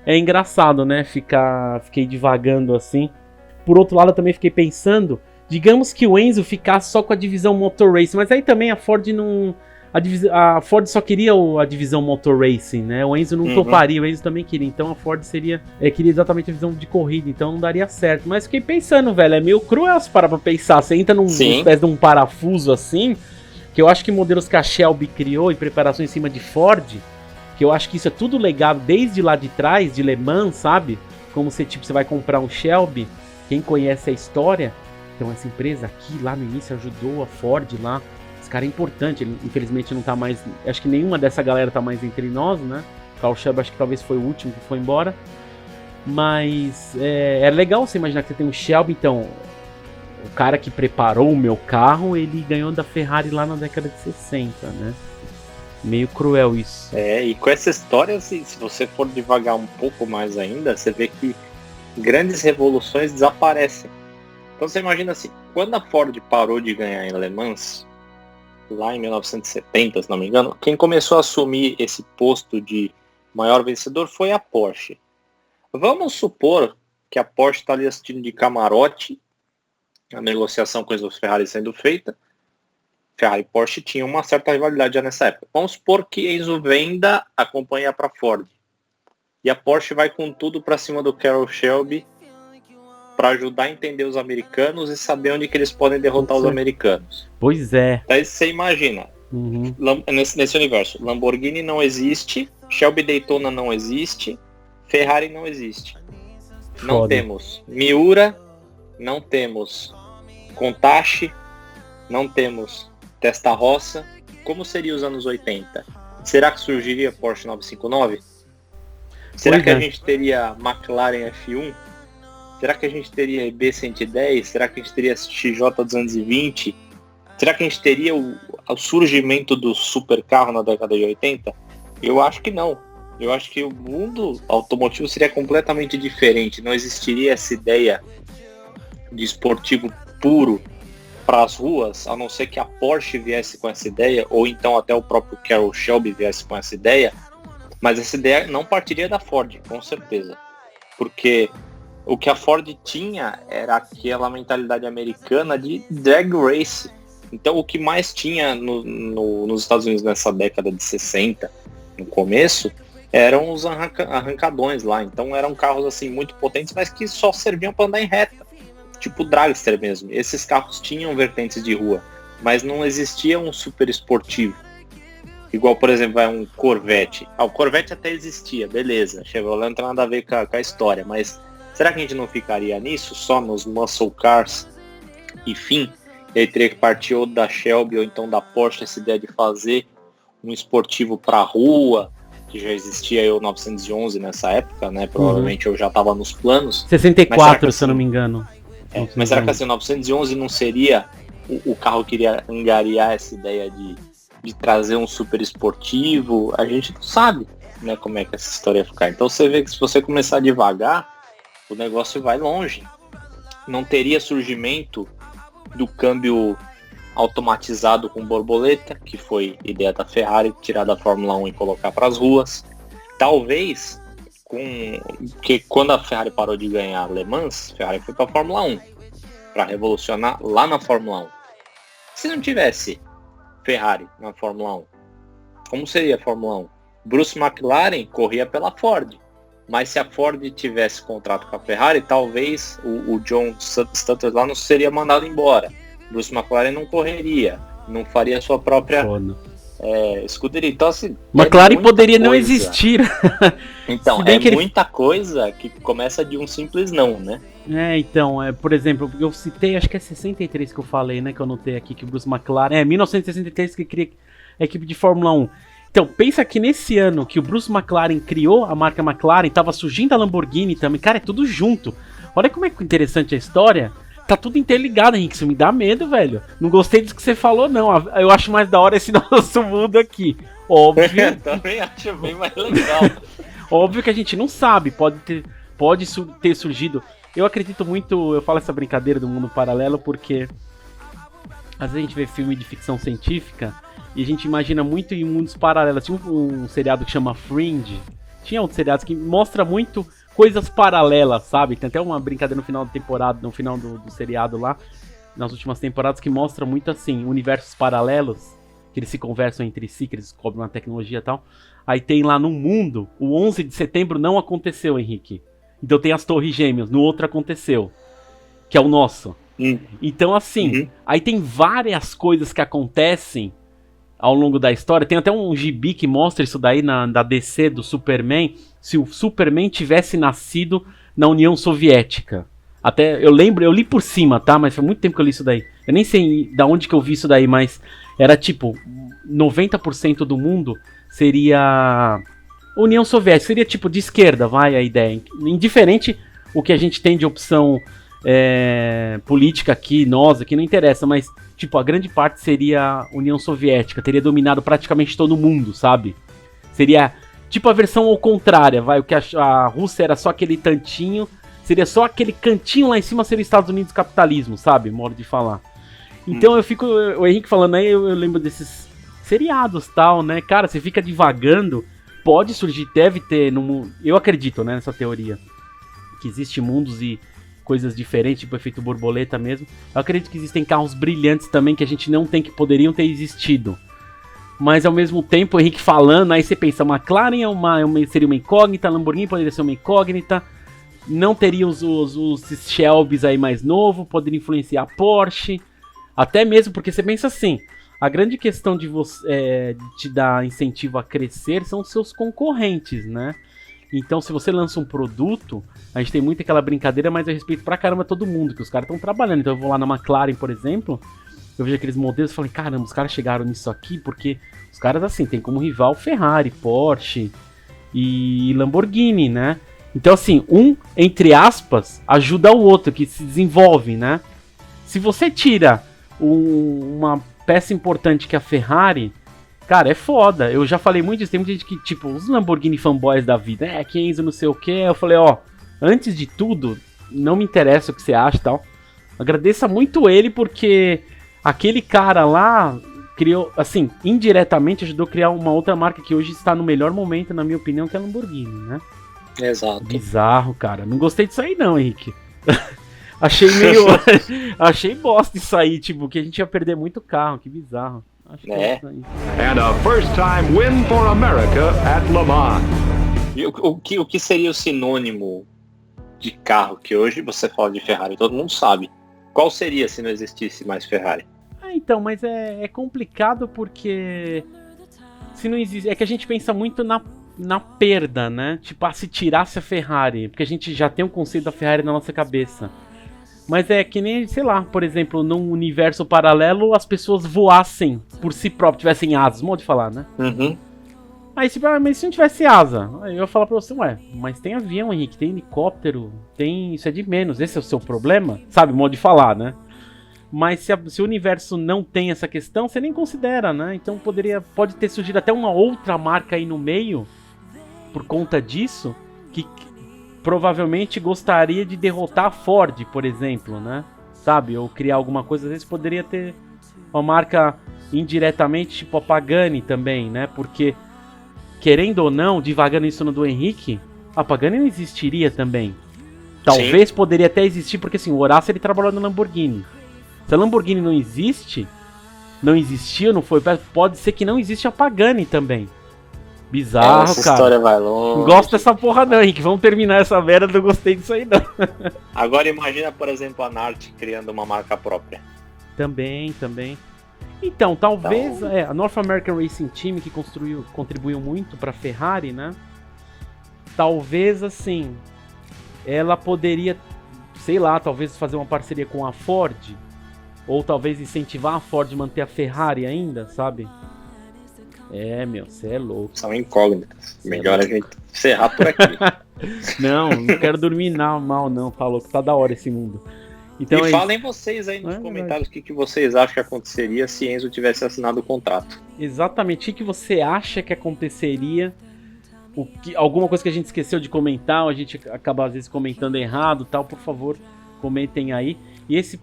é engraçado, né? Fiquei divagando assim. Por outro lado, eu também fiquei pensando, digamos que o Enzo ficasse só com a divisão Motor Racing, mas aí também a Ford não... A Ford só queria a divisão Motor Racing, né? O Enzo não toparia, o Enzo também queria. Então a Ford queria exatamente a divisão de corrida, então não daria certo. Mas fiquei pensando, velho, é meio cruel se parar pra pensar. Você entra num espécie de um parafuso assim, que eu acho que modelos que a Shelby criou em preparação em cima de Ford, que eu acho que isso é tudo legado desde lá de trás, de Le Mans, sabe? Como você vai comprar um Shelby, quem conhece a história, então essa empresa aqui, lá no início, ajudou a Ford lá. Esse cara é importante, ele infelizmente não tá mais... Acho que nenhuma dessa galera tá mais entre nós, né? Carl Shelby acho que talvez foi o último que foi embora. Mas é legal você imaginar que você tem um Shelby, então, o cara que preparou o meu carro, ele ganhou da Ferrari lá na década de 60, né? Meio cruel isso. E com essa história, se você for devagar um pouco mais ainda, você vê que grandes revoluções desaparecem. Então você imagina assim, quando a Ford parou de ganhar em Le Mans, lá em 1970, se não me engano, quem começou a assumir esse posto de maior vencedor foi a Porsche. Vamos supor que a Porsche está ali assistindo de camarote, a negociação com as Ferrari sendo feita. Ferrari e Porsche tinham uma certa rivalidade já nessa época. Vamos supor que Enzo venda a companhia para Ford. E a Porsche vai com tudo para cima do Carroll Shelby para ajudar a entender os americanos e saber onde que eles podem derrotar os americanos. Pois é. Daí você imagina, nesse universo, Lamborghini não existe, Shelby Daytona não existe, Ferrari não existe. Não temos Miura, não temos Countach, não temos Testarossa. Como seria os anos 80? Será que surgiria Porsche 959? Será que a gente teria McLaren F1? Será que a gente teria EB110? Será que a gente teria XJ220? Será que a gente teria o surgimento do supercarro na década de 80? Eu acho que não. Eu acho que o mundo automotivo seria completamente diferente. Não existiria essa ideia de esportivo puro para as ruas, a não ser que a Porsche viesse com essa ideia, ou então até o próprio Carroll Shelby viesse com essa ideia. Mas essa ideia não partiria da Ford, com certeza. Porque o que a Ford tinha era aquela mentalidade americana de drag race. Então o que mais tinha nos Estados Unidos nessa década de 60, no começo, eram os arrancadões lá. Então eram carros assim muito potentes, mas que só serviam para andar em reta. Tipo dragster mesmo. Esses carros tinham vertentes de rua, mas não existia um super esportivo. Igual, por exemplo, um Corvette. O Corvette até existia, beleza. Chevrolet não tem nada a ver com a história, mas será que a gente não ficaria nisso, só nos muscle cars e fim? E aí teria que partir ou da Shelby ou então da Porsche essa ideia de fazer um esportivo para rua, que já existia aí o 911 nessa época, né? Provavelmente eu já estava nos planos. 64, se eu não me engano. Mas será que assim, o 911 não seria o carro que iria angariar essa ideia de trazer um super esportivo? A gente não sabe, né, como é que essa história ia ficar. Então você vê que se você começar devagar, o negócio vai longe. Não teria surgimento do câmbio automatizado com borboleta, que foi ideia da Ferrari, tirar da Fórmula 1 e colocar para as ruas. Talvez, porque quando a Ferrari parou de ganhar Le Mans, a Ferrari foi para a Fórmula 1, para revolucionar lá na Fórmula 1. Se não tivesse Ferrari na Fórmula 1, como seria a Fórmula 1? Bruce McLaren corria pela Ford, mas se a Ford tivesse contrato com a Ferrari, talvez o John Stutter lá não seria mandado embora. Bruce McLaren não correria, não faria sua própria escuderia. Então, assim, McLaren poderia não existir. Então, muita coisa que começa de um simples não, né? Então, por exemplo, eu citei, acho que é 63 que eu falei, né, que eu anotei aqui, que o Bruce McLaren, 1963 que cria a equipe de Fórmula 1. Então, pensa que nesse ano que o Bruce McLaren criou a marca McLaren, tava surgindo a Lamborghini também, cara, é tudo junto. Olha como é interessante a história. Tá tudo interligado, Henrique, isso me dá medo, velho. Não gostei disso que você falou, não. Eu acho mais da hora esse nosso mundo aqui. Óbvio. Também acho bem mais legal. Óbvio que a gente não sabe, pode ter surgido. Eu acredito muito, eu falo essa brincadeira do mundo paralelo porque às vezes a gente vê filme de ficção científica e a gente imagina muito em mundos paralelos. Tinha um seriado que chama Fringe, tinha outros seriados que mostra muito coisas paralelas, sabe? Tem até uma brincadeira no final da temporada, no final do seriado lá, nas últimas temporadas, que mostra muito assim, universos paralelos, que eles se conversam entre si, que eles descobrem uma tecnologia e tal. Aí tem lá no mundo, o 11 de setembro não aconteceu, Henrique. Então tem as Torres Gêmeas, no outro aconteceu, que é o nosso. Então assim, aí tem várias coisas que acontecem ao longo da história. Tem até um gibi que mostra isso daí da DC do Superman, se o Superman tivesse nascido na União Soviética. Até eu lembro, eu li por cima, tá? Mas foi muito tempo que eu li isso daí. Eu nem sei da onde que eu vi isso daí, mas era tipo 90% do mundo seria União Soviética, seria tipo de esquerda, vai a ideia. Indiferente o que a gente tem de opção política aqui, nós aqui, não interessa, mas tipo, a grande parte seria a União Soviética, teria dominado praticamente todo mundo, sabe? Seria tipo a versão ao contrário, vai, o que a Rússia era só aquele tantinho, seria só aquele cantinho lá em cima, seria os Estados Unidos capitalismo, sabe? Modo de falar. Então eu fico, o Henrique falando aí, eu lembro desses seriados tal, né? Cara, você fica divagando, pode surgir, deve ter, eu acredito, né, nessa teoria, que existe mundos e coisas diferentes, tipo efeito borboleta mesmo. Eu acredito que existem carros brilhantes também que a gente não tem, que poderiam ter existido. Mas ao mesmo tempo, o Henrique falando, aí você pensa, McLaren seria uma incógnita, Lamborghini poderia ser uma incógnita, não teria os Shelbys aí mais novo, poderia influenciar a Porsche, até mesmo porque você pensa assim, a grande questão de você te dar incentivo a crescer são os seus concorrentes, né? Então, se você lança um produto, a gente tem muito aquela brincadeira, mas eu respeito pra caramba todo mundo, que os caras estão trabalhando. Então, eu vou lá na McLaren, por exemplo, eu vejo aqueles modelos e falo, caramba, os caras chegaram nisso aqui, porque os caras, assim, tem como rival Ferrari, Porsche e Lamborghini, né? Então, assim, entre aspas, ajuda o outro, que se desenvolve, né? Se você tira uma peça importante que é a Ferrari, cara, é foda. Eu já falei muito disso. Tem muita gente que, tipo, os Lamborghini fanboys da vida, que Enzo não sei o que. Eu falei, antes de tudo, não me interessa o que você acha e tal. Agradeça muito ele, porque aquele cara lá criou, assim, indiretamente ajudou a criar uma outra marca que hoje está no melhor momento, na minha opinião, que é a Lamborghini, né? Exato. Bizarro, cara. Não gostei disso aí não, Henrique. Achei meio... Achei bosta isso aí, tipo, que a gente ia perder muito carro. Que bizarro. Acho que é isso aí. And a first-time win for America at Le Mans. E o que seria o sinônimo de carro que hoje você fala de Ferrari? Todo mundo sabe. Qual seria se não existisse mais Ferrari? Então, mas é complicado porque se não existe, é que a gente pensa muito na perda, né? Tipo, se tirasse a Ferrari, porque a gente já tem um conceito da Ferrari na nossa cabeça. Mas é que nem, sei lá, por exemplo, num universo paralelo, as pessoas voassem por si próprias, tivessem asas, modo de falar, né? Uhum. Aí, mas se não tivesse asa, aí eu ia falar pra você, mas tem avião, Henrique, tem helicóptero, isso é de menos, esse é o seu problema? Sabe, modo de falar, né? Mas se o universo não tem essa questão, você nem considera, né? Então pode ter surgido até uma outra marca aí no meio, por conta disso, que provavelmente gostaria de derrotar a Ford, por exemplo, né? Sabe? Ou criar alguma coisa, às vezes poderia ter uma marca indiretamente, tipo a Pagani também, né? Porque, querendo ou não, divagando isso no do Henrique, a Pagani não existiria também. Talvez poderia até existir, porque assim, o Horácio ele trabalhou na Lamborghini. Se a Lamborghini não existiu, não foi, pode ser que não existe a Pagani também. Bizarro, essa cara. História vai longe. Não gosto dessa porra não, Henrique. Vamos terminar essa merda, não gostei disso aí não. Agora imagina, por exemplo, a NART criando uma marca própria. Também. Então, talvez a North American Racing Team, que contribuiu muito pra Ferrari, né? Talvez, assim, ela poderia, sei lá, talvez fazer uma parceria com a Ford, ou talvez incentivar a Ford a manter a Ferrari ainda, sabe? Você é louco. São incógnitas. Melhor a gente encerrar por aqui. Não quero dormir mal não, tá louco, tá da hora esse mundo. Então, e falem vocês aí nos comentários o que vocês acham que aconteceria se Enzo tivesse assinado o contrato. Exatamente, o que você acha que aconteceria? Alguma coisa que a gente esqueceu de comentar, ou a gente acaba às vezes comentando errado, tal, por favor, comentem aí. E esse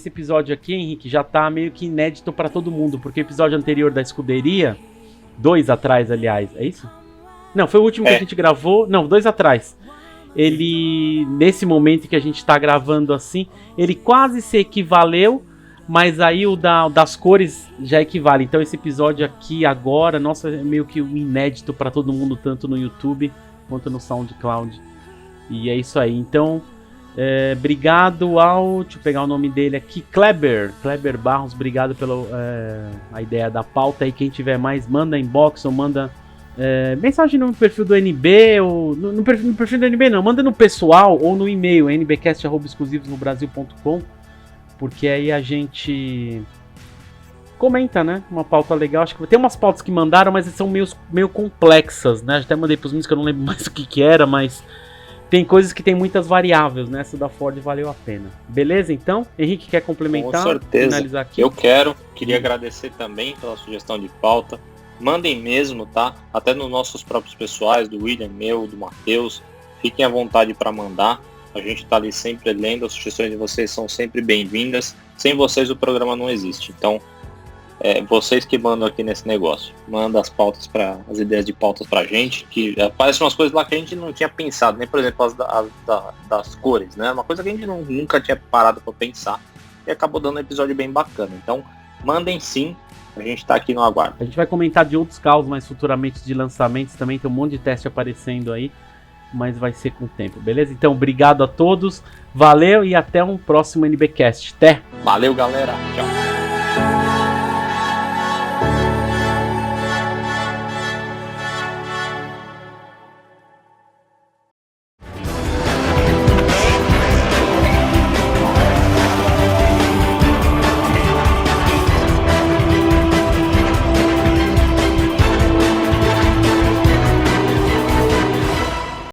episódio aqui, Henrique, já tá meio que inédito pra todo mundo, porque o episódio anterior da escuderia, 2 atrás, aliás, é isso? Não, foi o último que a gente gravou, não, 2 atrás. Ele, nesse momento que a gente tá gravando assim, ele quase se equivaleu, mas aí o das cores já equivale. Então esse episódio aqui agora, nossa, é meio que um inédito pra todo mundo, tanto no YouTube quanto no SoundCloud. E é isso aí, então... obrigado deixa eu pegar o nome dele aqui, Kleber Barros, obrigado pela a ideia da pauta aí. Quem tiver mais, manda inbox ou manda mensagem no perfil do NB, ou no perfil do NB não, manda no pessoal ou no e-mail nbcast@exclusivosnobrasil.com, porque aí a gente comenta, né? Uma pauta legal. Acho que tem umas pautas que mandaram, mas são meio complexas, né? Até mandei pros meninos que eu não lembro mais o que era, mas tem coisas que tem muitas variáveis, né? Essa da Ford valeu a pena. Beleza, então? Henrique, quer complementar? Com certeza. Finalizar aqui? Eu queria agradecer também pela sugestão de pauta. Mandem mesmo, tá? Até nos nossos próprios pessoais, do William, meu, do Matheus. Fiquem à vontade para mandar. A gente tá ali sempre lendo, as sugestões de vocês são sempre bem-vindas. Sem vocês o programa não existe. Então, vocês que mandam aqui nesse negócio. Manda as ideias de pautas pra gente, que aparecem umas coisas lá que a gente não tinha pensado, né? Por exemplo, das cores, né? Uma coisa que a gente nunca tinha parado para pensar e acabou dando um episódio bem bacana. Então, mandem sim, a gente tá aqui no aguardo. A gente vai comentar de outros casos mais futuramente de lançamentos também, tem um monte de teste aparecendo aí, mas vai ser com o tempo, beleza? Então, obrigado a todos, valeu e até um próximo NBcast. Até! Valeu, galera! Tchau!